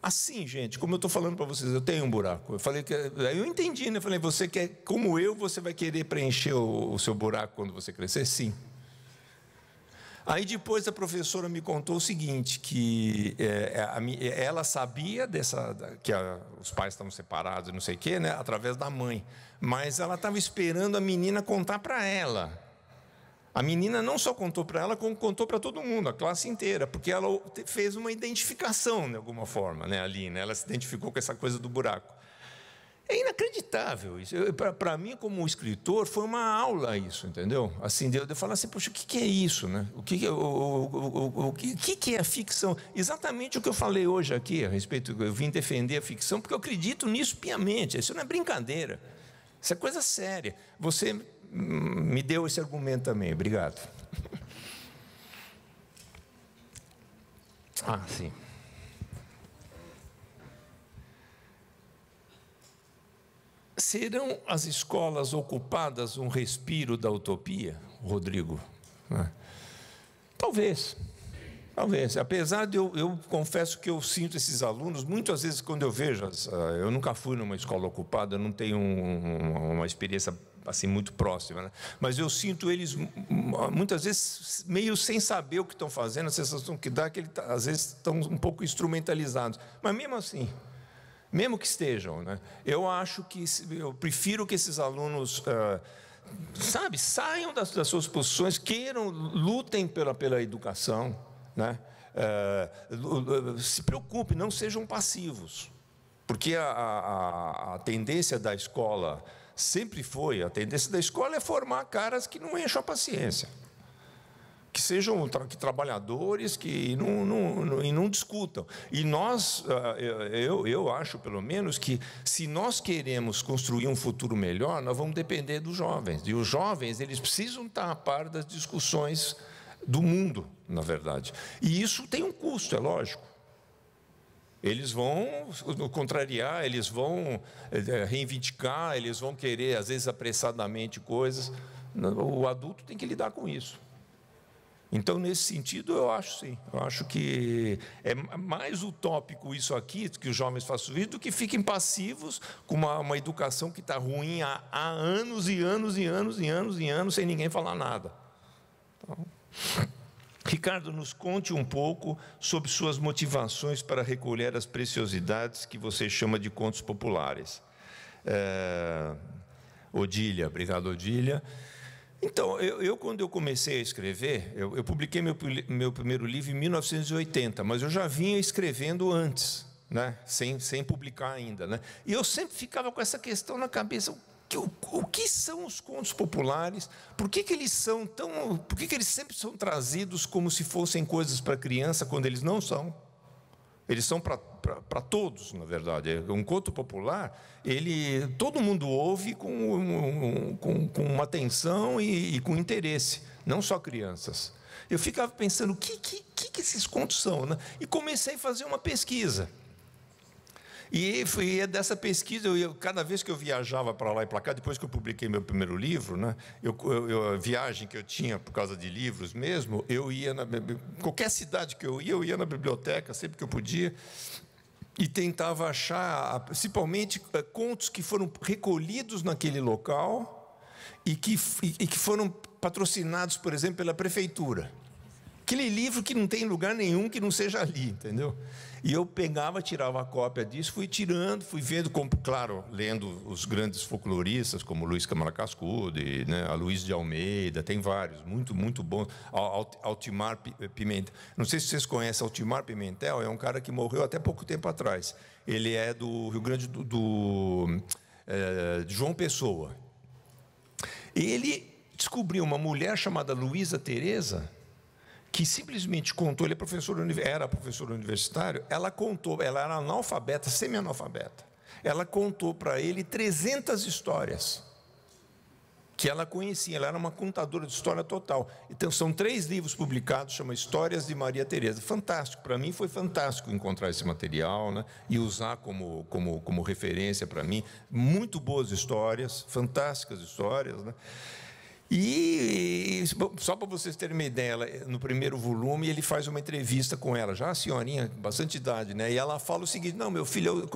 Assim, gente, como eu estou falando para vocês, eu tenho um buraco. Eu falei aí eu entendi, né? Eu falei, você quer, como eu, você vai querer preencher o seu buraco quando você crescer? Sim. Aí depois a professora me contou o seguinte, que ela sabia que os pais estavam separados, não sei o quê, né? Através da mãe. Mas ela estava esperando a menina contar para ela. A menina não só contou para ela, como contou para todo mundo, a classe inteira, porque ela fez uma identificação, de alguma forma, né, ali, né? Ela se identificou com essa coisa do buraco. É inacreditável isso. Para mim, como escritor, foi uma aula isso, entendeu? Assim, de eu falar assim, poxa, o que é isso, né? O que é a ficção? Exatamente o que eu falei hoje aqui a respeito, eu vim defender a ficção, porque eu acredito nisso piamente. Isso não é brincadeira. Isso é coisa séria. Você me deu esse argumento também. Obrigado. Ah, sim. Serão as escolas ocupadas um respiro da utopia, Rodrigo? Talvez. Talvez. Apesar de eu confesso que eu sinto esses alunos, muitas vezes quando eu vejo, eu nunca fui numa escola ocupada, eu não tenho uma experiência assim muito próxima, né? Mas eu sinto eles muitas vezes meio sem saber o que estão fazendo, a sensação que dá é que às vezes estão um pouco instrumentalizados. Mas mesmo assim, mesmo que estejam, né? Eu prefiro que esses alunos, saiam das suas posições, lutem pela educação, né? Se preocupem, não sejam passivos, porque a tendência da escola sempre foi, a tendência da escola é formar caras que não encham a paciência, que sejam trabalhadores, que não discutam. E eu acho, pelo menos, que se nós queremos construir um futuro melhor, nós vamos depender dos jovens. E os jovens, eles precisam estar a par das discussões do mundo, na verdade. E isso tem um custo, é lógico. Eles vão contrariar, eles vão reivindicar, eles vão querer, às vezes, apressadamente coisas. O adulto tem que lidar com isso. Então, nesse sentido, eu acho sim. Eu acho que é mais utópico isso aqui, que os jovens façam isso, do que fiquem passivos com uma educação que está ruim há anos e anos e anos e anos e anos, sem ninguém falar nada. Então, Ricardo, nos conte um pouco sobre suas motivações para recolher as preciosidades que você chama de contos populares. Odília, obrigado, Odília. Então, quando eu comecei a escrever, eu publiquei meu primeiro livro em 1980, mas eu já vinha escrevendo antes, né? sem publicar ainda, né? E eu sempre ficava com essa questão na cabeça: o que são os contos populares? Por que eles sempre são trazidos como se fossem coisas para criança, quando eles não são? Eles são para todos, na verdade. Um conto popular, todo mundo ouve com uma atenção e com interesse, não só crianças. Eu ficava pensando, o que esses contos são, né? E comecei a fazer uma pesquisa. E dessa pesquisa, cada vez que eu viajava para lá e para cá, depois que eu publiquei meu primeiro livro, né, a viagem que eu tinha por causa de livros mesmo, eu ia qualquer cidade que eu ia na biblioteca, sempre que eu podia, e tentava achar, principalmente, contos que foram recolhidos naquele local e que foram patrocinados, por exemplo, pela prefeitura. Aquele livro que não tem lugar nenhum que não seja ali, entendeu? E eu pegava, tirava a cópia disso, fui vendo, claro, lendo os grandes folcloristas, como Luiz Câmara Cascudo, né, a Luiz de Almeida, tem vários, muito, muito bons. Altimar Pimentel. Não sei se vocês conhecem Altimar Pimentel, é um cara que morreu até pouco tempo atrás. Ele é do Rio Grande de João Pessoa. Ele descobriu uma mulher chamada Luísa Teresa, que simplesmente contou, era professor universitário, ela era analfabeta, semi-analfabeta. Ela contou para ele 300 histórias que ela conhecia, ela era uma contadora de história total. Então, são 3 livros publicados, chama Histórias de Maria Teresa. Fantástico, para mim foi fantástico encontrar esse material, né, e usar como referência para mim. Muito boas histórias, fantásticas histórias, né? E só para vocês terem uma ideia, no primeiro volume ele faz uma entrevista com ela, já a senhorinha, bastante idade, né? E ela fala o seguinte: não, meu filho,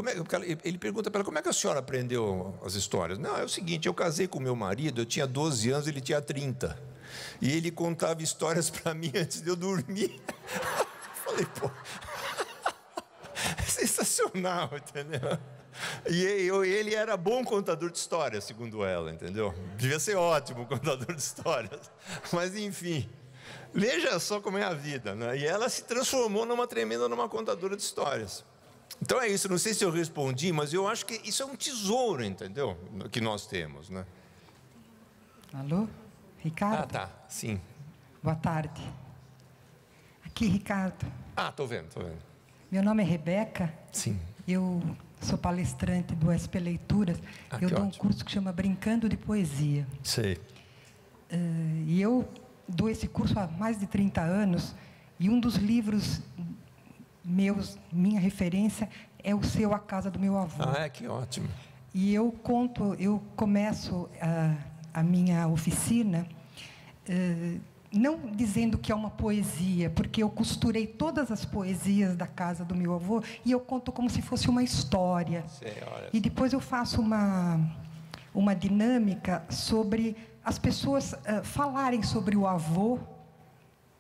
ele pergunta para ela, como é que a senhora aprendeu as histórias? Não, é o seguinte, eu casei com meu marido, eu tinha 12 anos, ele tinha 30. E ele contava histórias para mim antes de eu dormir. Falei, pô, sensacional, entendeu? E ele era bom contador de histórias, segundo ela, entendeu? Devia ser ótimo contador de histórias. Mas, enfim, veja só como é a vida, né? E ela se transformou numa contadora de histórias. Então é isso, não sei se eu respondi, mas eu acho que isso é um tesouro, entendeu? Que nós temos, né? Alô? Ricardo? Ah, tá, sim. Boa tarde. Aqui, Ricardo. Ah, tô vendo. Meu nome é Rebeca. Sim. Eu sou palestrante do SP Leituras. Eu dou um curso que chama Brincando de Poesia. Sei. E eu dou esse curso há mais de 30 anos. E um dos livros meus, minha referência, é o seu A Casa do Meu Avô. Ah, que ótimo. E eu começo a minha oficina, não dizendo que é uma poesia, porque eu costurei todas as poesias da casa do meu avô e eu conto como se fosse uma história. Senhora. E depois eu faço uma dinâmica sobre as pessoas falarem sobre o avô,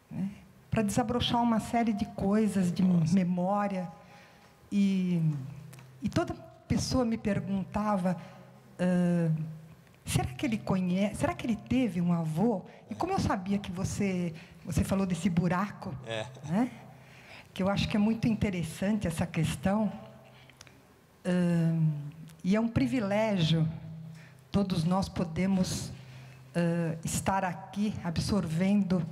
né, para desabrochar uma série de coisas, de memória. E toda pessoa me perguntava, será que ele conhece, será que ele teve um avô? E como eu sabia que você falou desse buraco, né, que eu acho que é muito interessante essa questão, e é um privilégio, todos nós podemos estar aqui absorvendo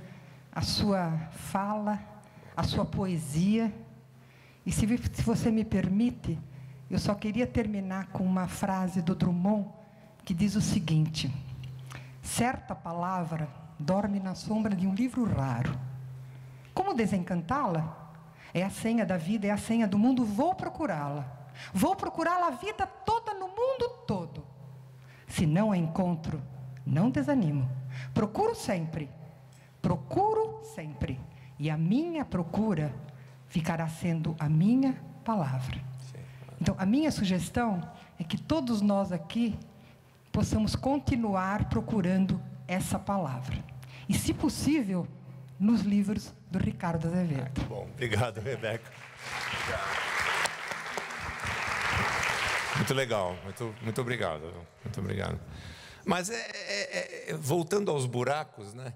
a sua fala, a sua poesia. E se você me permite, eu só queria terminar com uma frase do Drummond, que diz o seguinte: certa palavra dorme na sombra de um livro raro. Como desencantá-la? É a senha da vida, é a senha do mundo, vou procurá-la. Vou procurá-la a vida toda, no mundo todo. Se não a encontro, não desanimo. Procuro sempre. E a minha procura ficará sendo a minha palavra. Então, a minha sugestão é que todos nós aqui possamos continuar procurando essa palavra. E, se possível, nos livros do Ricardo Azevedo. Que bom. Obrigado, Rebeca. Muito legal. Muito obrigado. Muito obrigado. Mas, voltando aos buracos, né?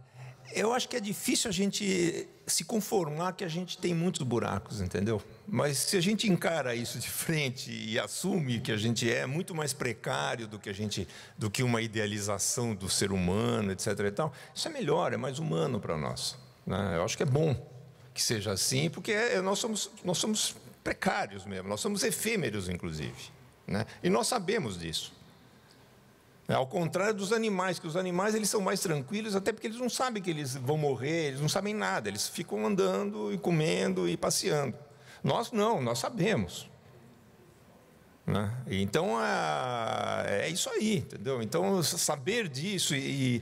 Eu acho que é difícil a gente se conformar que a gente tem muitos buracos, entendeu? Mas se a gente encara isso de frente e assume que a gente é muito mais precário do que uma idealização do ser humano, etc. e tal, isso é melhor, é mais humano para nós, né? Eu acho que é bom que seja assim, porque nós somos precários mesmo, nós somos efêmeros, inclusive, né? E nós sabemos disso. Ao contrário dos animais, que os animais eles são mais tranquilos, até porque eles não sabem que eles vão morrer, eles não sabem nada, eles ficam andando e comendo e passeando. Nós não, nós sabemos, né? Então é isso aí, entendeu? Então saber disso e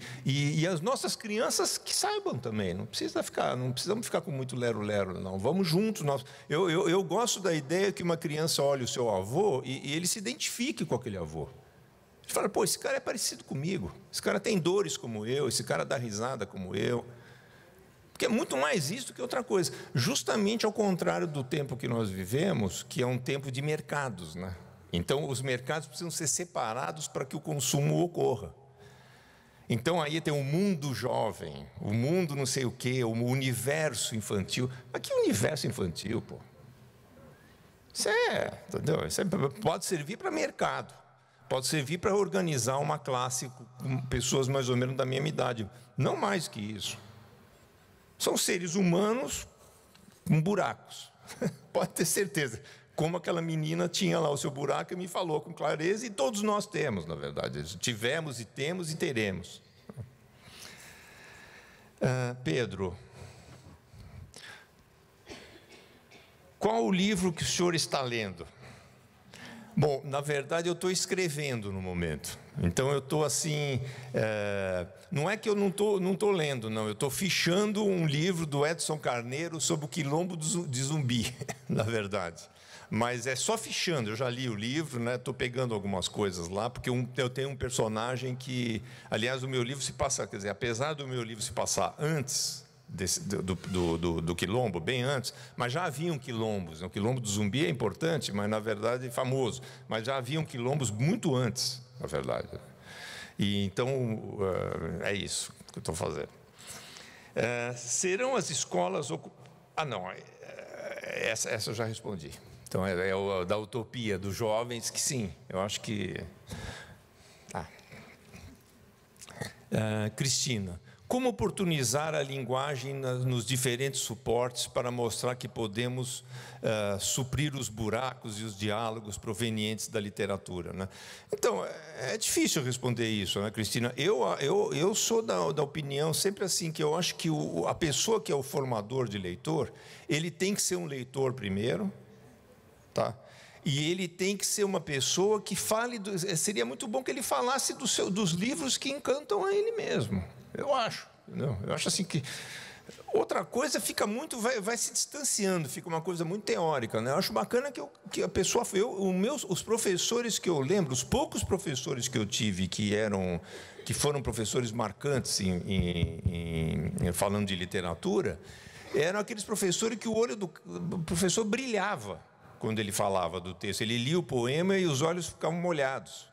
as nossas crianças que saibam também, não precisamos ficar com muito lero-lero, não. Vamos juntos. Eu gosto da ideia que uma criança olhe o seu avô e ele se identifique com aquele avô. Ele fala, pô, esse cara é parecido comigo, esse cara tem dores como eu, esse cara dá risada como eu. Porque é muito mais isso do que outra coisa. Justamente ao contrário do tempo que nós vivemos, que é um tempo de mercados, né? Então, os mercados precisam ser separados para que o consumo ocorra. Então, aí tem o mundo jovem, o mundo não sei o quê, o universo infantil. Mas que universo infantil, pô? Entendeu? Isso pode servir para mercado. Pode servir para organizar uma classe com pessoas mais ou menos da mesma idade. Não mais que isso. São seres humanos com buracos. Pode ter certeza. Como aquela menina tinha lá o seu buraco e me falou com clareza, e todos nós temos, na verdade. Tivemos e temos e teremos. Pedro, qual o livro que o senhor está lendo? Bom, na verdade eu estou escrevendo no momento, então eu estou assim, não é que eu não estou lendo, não, eu estou fichando um livro do Edson Carneiro sobre o quilombo de Zumbi, na verdade, mas é só fichando, eu já li o livro, né? Estou pegando algumas coisas lá, porque eu tenho um personagem que, aliás, o meu livro se passa, quer dizer, apesar do meu livro se passar antes do quilombo, bem antes, mas já haviam quilombos. O quilombo do Zumbi é importante, mas na verdade é famoso, mas já haviam quilombos muito antes, na verdade. E então é isso que eu estou fazendo. Serão as escolas não, essa eu já respondi. Então, é o da utopia dos jovens, que sim, eu acho que... Cristina, como oportunizar a linguagem nos diferentes suportes para mostrar que podemos suprir os buracos e os diálogos provenientes da literatura, né? Então, é difícil responder isso, né, Cristina? Eu sou da opinião sempre assim, que eu acho que a pessoa que é o formador de leitor, ele tem que ser um leitor primeiro, tá? E ele tem que ser uma pessoa que fale... Seria muito bom que ele falasse dos livros que encantam a ele mesmo. Eu acho. Não, eu acho assim que... Outra coisa fica muito... Vai se distanciando, fica uma coisa muito teórica, né? Eu acho bacana que a pessoa... Os professores que eu lembro, os poucos professores que eu tive que foram professores marcantes falando de literatura, eram aqueles professores que o olho do professor brilhava quando ele falava do texto. Ele lia o poema e os olhos ficavam molhados.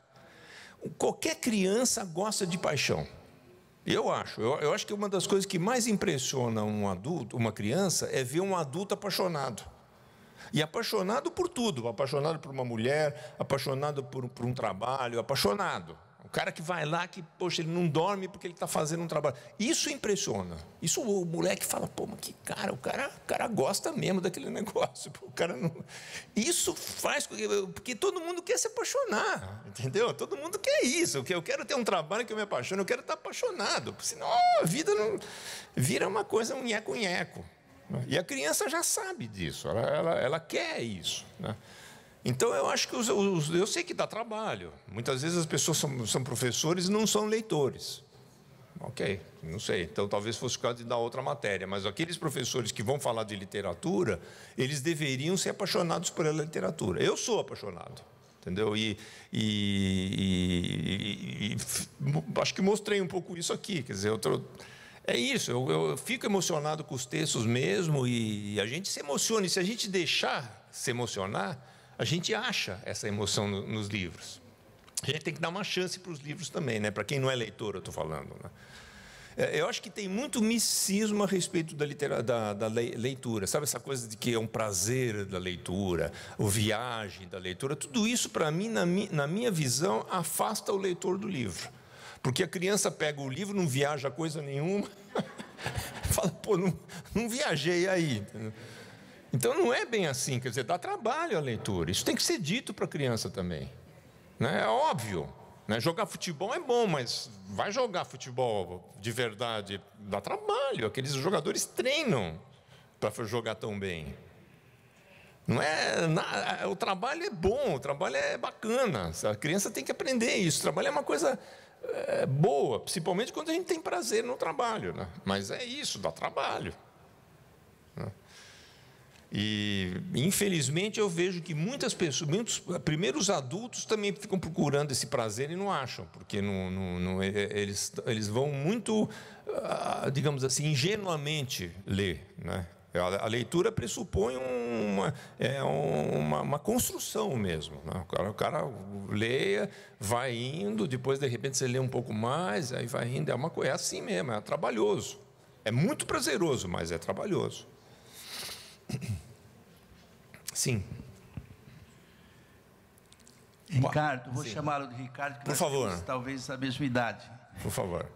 Qualquer criança gosta de paixão. Eu acho que uma das coisas que mais impressiona um adulto, uma criança, é ver um adulto apaixonado. E apaixonado por tudo. Apaixonado por uma mulher, apaixonado por um trabalho, apaixonado. O cara que vai lá, que, poxa, ele não dorme porque ele está fazendo um trabalho. Isso impressiona. Isso o moleque fala, pô, mas que cara, o cara gosta mesmo daquele negócio. O cara não... Isso faz... Porque todo mundo quer se apaixonar, entendeu? Todo mundo quer isso. Eu quero ter um trabalho que eu me apaixone, eu quero estar apaixonado. Senão a vida não... vira uma coisa, um nheco-nheco. E a criança já sabe disso, ela quer isso, né? Então, eu acho que eu sei que dá trabalho. Muitas vezes as pessoas são professores e não são leitores. Ok, não sei. Então, talvez fosse o caso de dar outra matéria. Mas aqueles professores que vão falar de literatura, eles deveriam ser apaixonados pela literatura. Eu sou apaixonado, entendeu? Acho que mostrei um pouco isso aqui. Quer dizer, é isso, eu fico emocionado com os textos mesmo e a gente se emociona. E se a gente deixar se emocionar, a gente acha essa emoção nos livros. A gente tem que dar uma chance para os livros também, né? Para quem não é leitor, eu estou falando, né? Eu acho que tem muito misticismo a respeito da leitura. Sabe essa coisa de que é um prazer da leitura, ou viagem da leitura? Tudo isso, para mim, na minha visão, afasta o leitor do livro. Porque a criança pega o livro, não viaja coisa nenhuma, fala, pô, não viajei aí, entendeu? Então, não é bem assim, quer dizer, dá trabalho a leitura. Isso tem que ser dito para a criança também, né? É óbvio, né? Jogar futebol é bom, mas vai jogar futebol de verdade, dá trabalho. Aqueles jogadores treinam para jogar tão bem. Não é, o trabalho é bom, o trabalho é bacana. A criança tem que aprender isso. O trabalho é uma coisa boa, principalmente quando a gente tem prazer no trabalho, né? Mas é isso, dá trabalho, né? E, infelizmente, eu vejo que muitas pessoas, primeiro os adultos também ficam procurando esse prazer e não acham, porque eles vão muito, digamos assim, ingenuamente ler, né? A leitura pressupõe uma construção mesmo, né? O cara leia, vai indo, depois, de repente, você lê um pouco mais, aí vai indo, é assim mesmo, é trabalhoso. É muito prazeroso, mas é trabalhoso. Sim. Ricardo, vou chamá-lo de Ricardo, que por favor, temos, talvez a mesma idade. Por favor.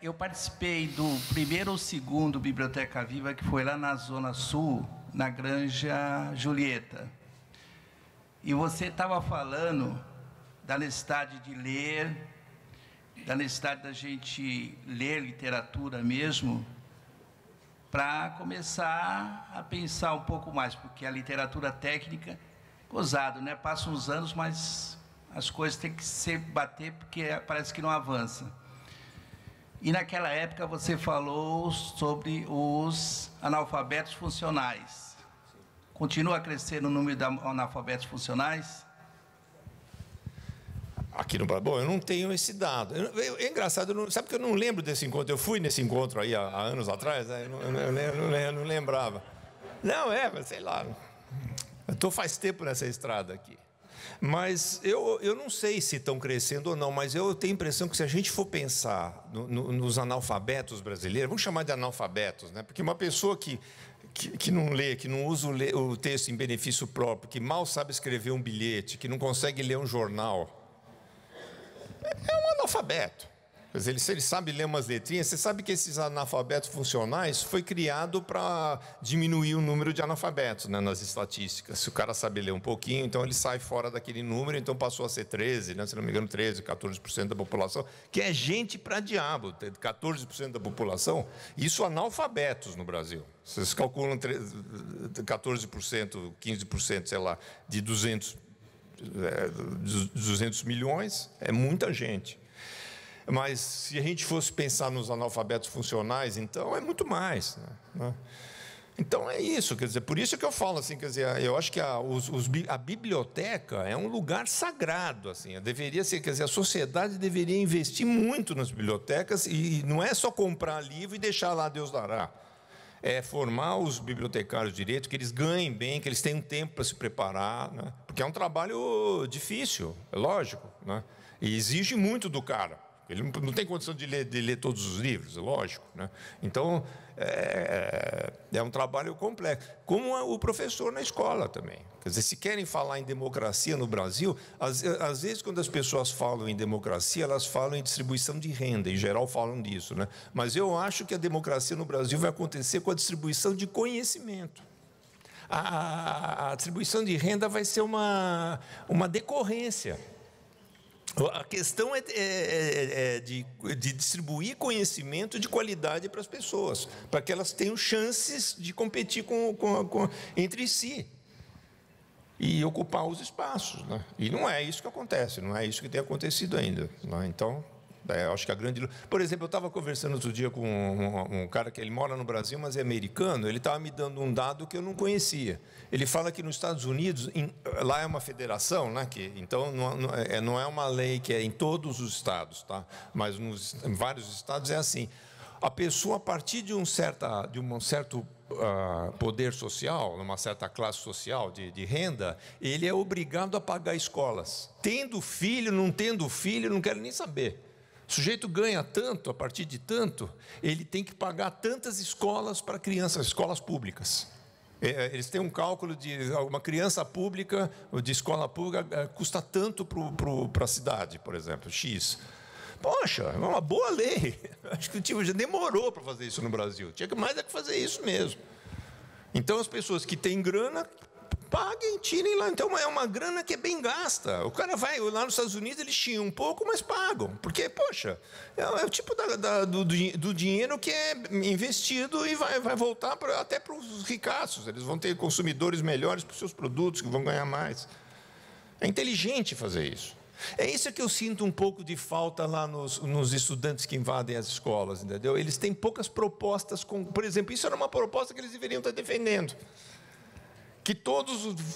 Eu participei do primeiro ou segundo Biblioteca Viva, que foi lá na Zona Sul, na Granja Julieta. E você estava falando da necessidade de ler, da necessidade da gente ler literatura mesmo, para começar a pensar um pouco mais, porque a literatura técnica, gozado, né? Passam uns anos, mas as coisas têm que se bater, porque parece que não avança. E naquela época você falou sobre os analfabetos funcionais. Continua a crescer o número de analfabetos funcionais? Aqui no Brasil, bom, eu não tenho esse dado. É engraçado, sabe que eu não lembro desse encontro. Eu fui nesse encontro aí há anos atrás, né? Eu não lembrava. Não, mas sei lá. Eu estou faz tempo nessa estrada aqui. Mas eu não sei se estão crescendo ou não, mas eu tenho a impressão que se a gente for pensar nos analfabetos brasileiros, vamos chamar de analfabetos, né? Porque uma pessoa que que não lê, que não usa o texto em benefício próprio, que mal sabe escrever um bilhete, que não consegue ler um jornal, é um analfabeto. Quer dizer, se ele sabe ler umas letrinhas, você sabe que esses analfabetos funcionais foi criado para diminuir o número de analfabetos, né, nas estatísticas. Se o cara sabe ler um pouquinho, então ele sai fora daquele número, então passou a ser 13, né, se não me engano, 13, 14% da população, que é gente para diabo, 14% da população, isso analfabetos no Brasil. Vocês calculam 14%, 15%, sei lá, de 200 milhões, é muita gente. Mas se a gente fosse pensar nos analfabetos funcionais, então é muito mais, né? Então é isso, quer dizer, por isso que eu falo assim, quer dizer, eu acho que a biblioteca é um lugar sagrado, assim, deveria ser, quer dizer, a sociedade deveria investir muito nas bibliotecas e não é só comprar livro e deixar lá Deus dará. É formar os bibliotecários de direito, que eles ganhem bem, que eles tenham tempo para se preparar, né? Porque é um trabalho difícil, é lógico, né? E exige muito do cara. Ele não tem condição de ler todos os livros, é lógico, né? Então, é um trabalho complexo. Como o professor na escola também. Quer dizer, se querem falar em democracia no Brasil, às vezes, quando as pessoas falam em democracia, elas falam em distribuição de renda, em geral falam disso, né? Mas eu acho que a democracia no Brasil vai acontecer com a distribuição de conhecimento. A distribuição de renda vai ser uma decorrência. A questão é de distribuir conhecimento de qualidade para as pessoas, para que elas tenham chances de competir entre si e ocupar os espaços, né? E não é isso que acontece, não é isso que tem acontecido ainda, né? Então, acho que a grande... Por exemplo, eu estava conversando outro dia com um cara que ele mora no Brasil, mas é americano. Ele estava me dando um dado que eu não conhecia. Ele fala que nos Estados Unidos, lá é uma federação, né? Então não é uma lei que é em todos os estados, tá? Mas em vários estados é assim. A pessoa, a partir de um certo poder social, numa certa classe social de renda, ele é obrigado a pagar escolas. Tendo filho, não quero nem saber. O sujeito ganha tanto, a partir de tanto, ele tem que pagar tantas escolas para crianças, escolas públicas. Eles têm um cálculo de uma criança pública, de escola pública, custa tanto para a cidade, por exemplo, X. Poxa, é uma boa lei. Acho que já demorou para fazer isso no Brasil. Tinha que mais é que fazer isso mesmo. Então, as pessoas que têm grana, paguem, tirem lá. Então, é uma grana que é bem gasta. O cara vai, lá nos Estados Unidos, eles tinham um pouco, mas pagam. Porque, poxa, é o tipo do dinheiro que é investido e vai voltar até para os ricaços. Eles vão ter consumidores melhores para os seus produtos, que vão ganhar mais. É inteligente fazer isso. É isso que eu sinto um pouco de falta lá nos estudantes que invadem as escolas, entendeu? Eles têm poucas propostas, por exemplo, isso era uma proposta que eles deveriam estar defendendo. Que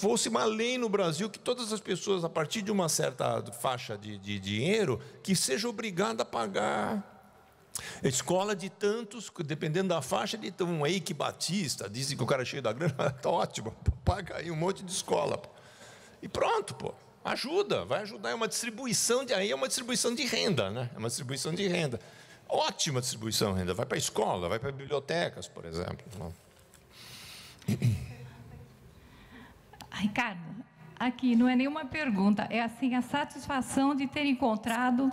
fosse uma lei no Brasil, que todas as pessoas, a partir de uma certa faixa de dinheiro, que seja obrigada a pagar escola de tantos, dependendo da faixa, de um Eike Batista, dizem que o cara é cheio da grana, está ótimo, paga aí um monte de escola. E pronto, pô. Ajuda, vai ajudar, é uma distribuição de renda, né? É uma distribuição de renda. Ótima distribuição de renda, vai para a escola, vai para bibliotecas, por exemplo. Ricardo, aqui não é nenhuma pergunta, é assim, a satisfação de ter encontrado...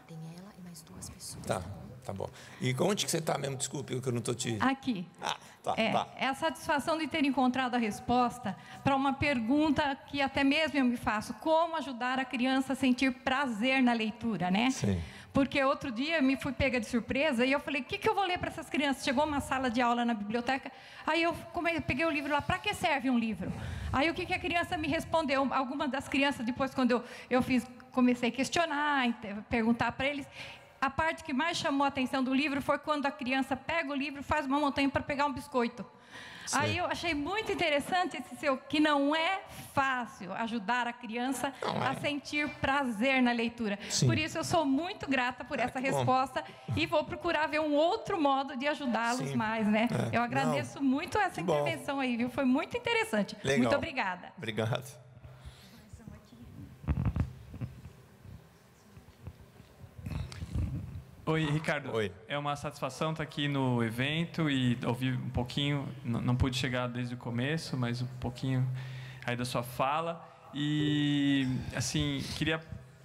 Tem ela e mais duas pessoas. Tá bom. E onde que você está mesmo? Desculpe, que eu não estou te... Aqui. Tá. É a satisfação de ter encontrado a resposta para uma pergunta que até mesmo eu me faço. Como ajudar a criança a sentir prazer na leitura, né? Sim. Porque outro dia me fui pega de surpresa e eu falei, o que eu vou ler para essas crianças? Chegou uma sala de aula na biblioteca, aí eu peguei o livro lá, para que serve um livro? Aí o que a criança me respondeu? Algumas das crianças, depois quando comecei a questionar, perguntar para eles... A parte que mais chamou a atenção do livro foi quando a criança pega o livro e faz uma montanha para pegar um biscoito. Sim. Aí eu achei muito interessante esse seu, que não é fácil ajudar a criança a sentir prazer na leitura. Sim. Por isso eu sou muito grata por essa resposta e vou procurar ver um outro modo de ajudá-los mais, né? Eu agradeço muito essa intervenção aí, viu? Foi muito interessante. Legal. Muito obrigada. Obrigado. Oi, Ricardo. Oi. É uma satisfação estar aqui no evento e ouvir um pouquinho, não pude chegar desde o começo, mas um pouquinho aí da sua fala. E, assim, queria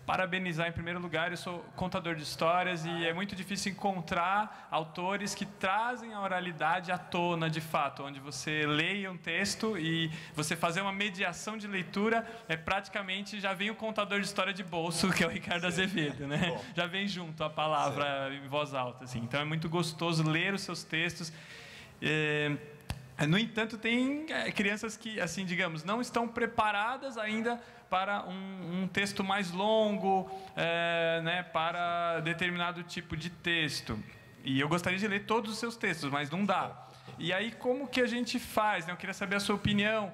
parabenizar em primeiro lugar. Eu sou contador de histórias e é muito difícil encontrar autores que trazem a oralidade à tona, de fato, onde você leia um texto e você fazer uma mediação de leitura, praticamente já vem o contador de história de bolso, que é o Ricardo Azevedo, né? Já vem junto a palavra em voz alta, assim. Então é muito gostoso ler os seus textos. No entanto, tem crianças que, assim, digamos, não estão preparadas ainda para um texto mais longo, né, para determinado tipo de texto. E eu gostaria de ler todos os seus textos, mas não dá. E aí, como que a gente faz, né? Eu queria saber a sua opinião.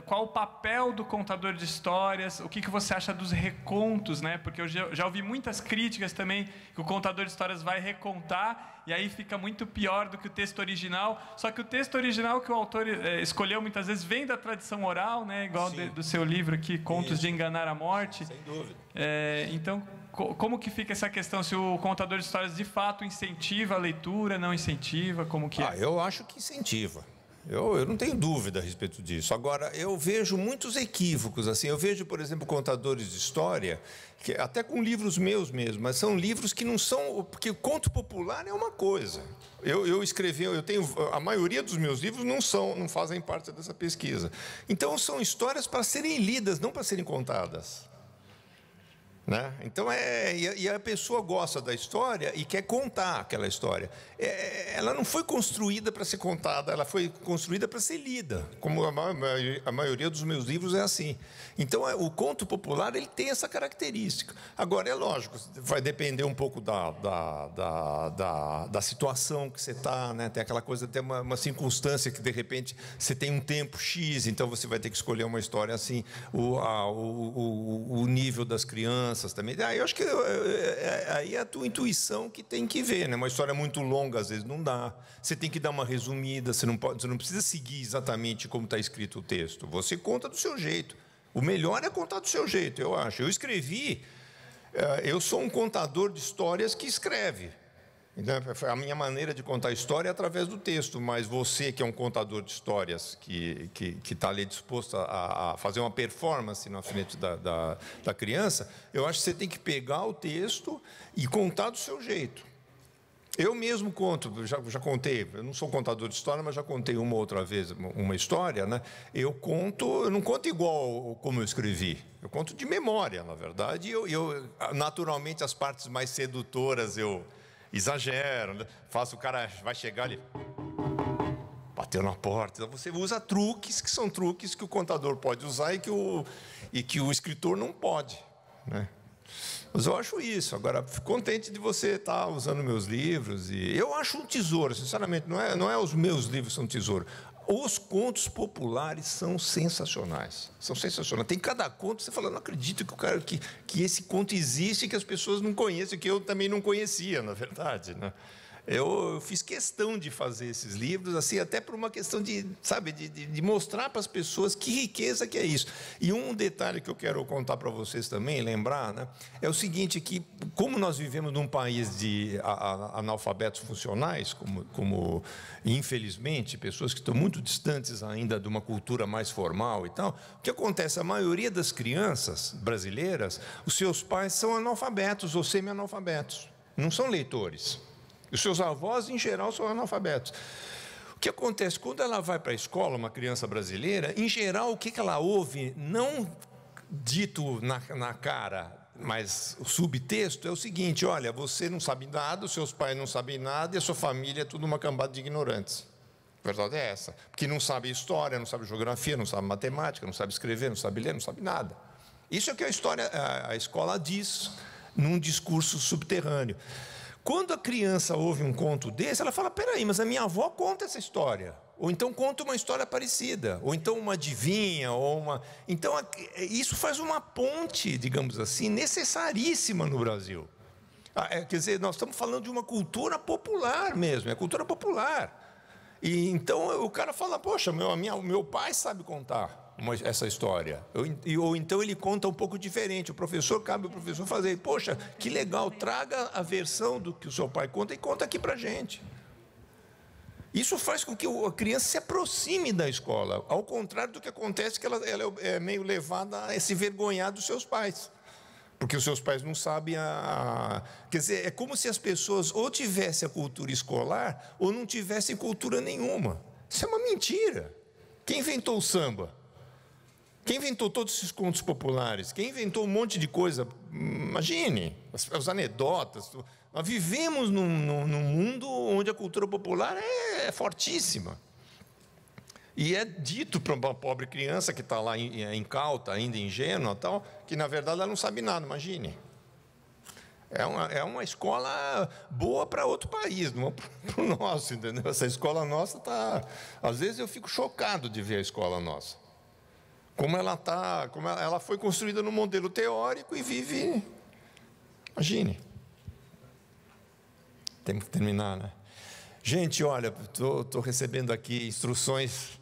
Qual o papel do contador de histórias? O que você acha dos recontos, né? Porque eu já ouvi muitas críticas também que o contador de histórias vai recontar e aí fica muito pior do que o texto original. Só que o texto original que o autor escolheu muitas vezes vem da tradição oral, né? Igual do seu livro aqui, Contos de Enganar a Morte. Sem dúvida. Então, como que fica essa questão? Se o contador de histórias de fato incentiva a leitura, não incentiva? Como que é? Eu acho que incentiva. Eu não tenho dúvida a respeito disso. Agora, eu vejo muitos equívocos. Assim, eu vejo, por exemplo, contadores de história, que, até com livros meus mesmo, mas são livros que não são... Porque o conto popular é uma coisa. Eu tenho... A maioria dos meus livros não fazem parte dessa pesquisa. Então, são histórias para serem lidas, não para serem contadas. Né? Então, e a pessoa gosta da história e quer contar aquela história. Ela não foi construída para ser contada, ela foi construída para ser lida, como a maioria dos meus livros é assim. Então, o conto popular ele tem essa característica. Agora, é lógico, vai depender um pouco da situação que você está, né? Tem aquela coisa, tem uma circunstância que, de repente, você tem um tempo X, então você vai ter que escolher uma história assim, o nível das crianças também. Eu acho que aí é a tua intuição que tem que ver, né? Uma história muito longa às vezes não dá. Você tem que dar uma resumida. Você não precisa seguir exatamente como está escrito o texto. Você conta do seu jeito. O melhor é contar do seu jeito, eu acho. Eu sou um contador de histórias que escreve. Então, a minha maneira de contar a história é através do texto, mas você que é um contador de histórias que está ali disposto a fazer uma performance na frente da criança, eu acho que você tem que pegar o texto e contar do seu jeito. Eu mesmo conto, já contei, eu não sou contador de história, mas já contei uma outra vez uma história, né? Eu não conto igual como eu escrevi, eu conto de memória, na verdade, e naturalmente as partes mais sedutoras eu exagero, né? Faço o cara, vai chegar ali, bateu na porta. Então você usa truques, que são truques que o contador pode usar e que o escritor não pode, né? Mas eu acho isso. Agora, fico contente de você estar usando meus livros. E eu acho um tesouro, sinceramente, não é os meus livros que são um tesouro. Os contos populares são sensacionais. São sensacionais. Tem cada conto, você fala, não acredito que esse conto existe e que as pessoas não conhecem, que eu também não conhecia, na verdade, né? Eu fiz questão de fazer esses livros, assim, até por uma questão de mostrar para as pessoas que riqueza que é isso. E um detalhe que eu quero contar para vocês também, lembrar, né, é o seguinte, que como nós vivemos num país de analfabetos funcionais, como infelizmente, pessoas que estão muito distantes ainda de uma cultura mais formal e tal, o que acontece? A maioria das crianças brasileiras, os seus pais são analfabetos ou semi-analfabetos, não são leitores. Os seus avós, em geral, são analfabetos. O que acontece? Quando ela vai para a escola, uma criança brasileira, em geral, o que ela ouve, não dito na cara, mas o subtexto é o seguinte: olha, você não sabe nada, os seus pais não sabem nada e a sua família é tudo uma cambada de ignorantes. A verdade é essa. Porque não sabe história, não sabe geografia, não sabe matemática, não sabe escrever, não sabe ler, não sabe nada. Isso é o que a escola diz num discurso subterrâneo. Quando a criança ouve um conto desse, ela fala, peraí, mas a minha avó conta essa história. Ou então conta uma história parecida. Ou então uma adivinha, ou uma... Então, isso faz uma ponte, digamos assim, necessaríssima no Brasil. Quer dizer, nós estamos falando de uma cultura popular mesmo, é cultura popular. E então o cara fala, poxa, meu pai sabe contar. essa história. Ou então ele conta um pouco diferente. Cabe ao professor fazer, poxa, que legal, traga a versão do que o seu pai conta e conta aqui para a gente. Isso faz com que a criança se aproxime da escola, ao contrário do que acontece, que ela é meio levada a se vergonhar dos seus pais. Porque os seus pais não sabem Quer dizer, é como se as pessoas ou tivessem a cultura escolar ou não tivessem cultura nenhuma. Isso é uma mentira. Quem inventou o samba? Quem inventou todos esses contos populares? Quem inventou um monte de coisa? Imagine, as anedotas. Nós vivemos num mundo onde a cultura popular é fortíssima. E é dito para uma pobre criança que está lá incauta, ainda ingênua, tal, que na verdade ela não sabe nada, imagine. É uma escola boa para outro país, não é para o nosso, entendeu? Essa escola nossa está... Às vezes eu fico chocado de ver a escola nossa. Como ela foi construída no modelo teórico e vive... Imagine. Temos que terminar, né? Gente, olha, estou recebendo aqui instruções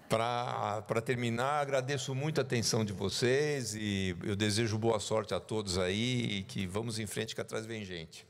para terminar. Agradeço muito a atenção de vocês e eu desejo boa sorte a todos aí e que vamos em frente, que atrás vem gente.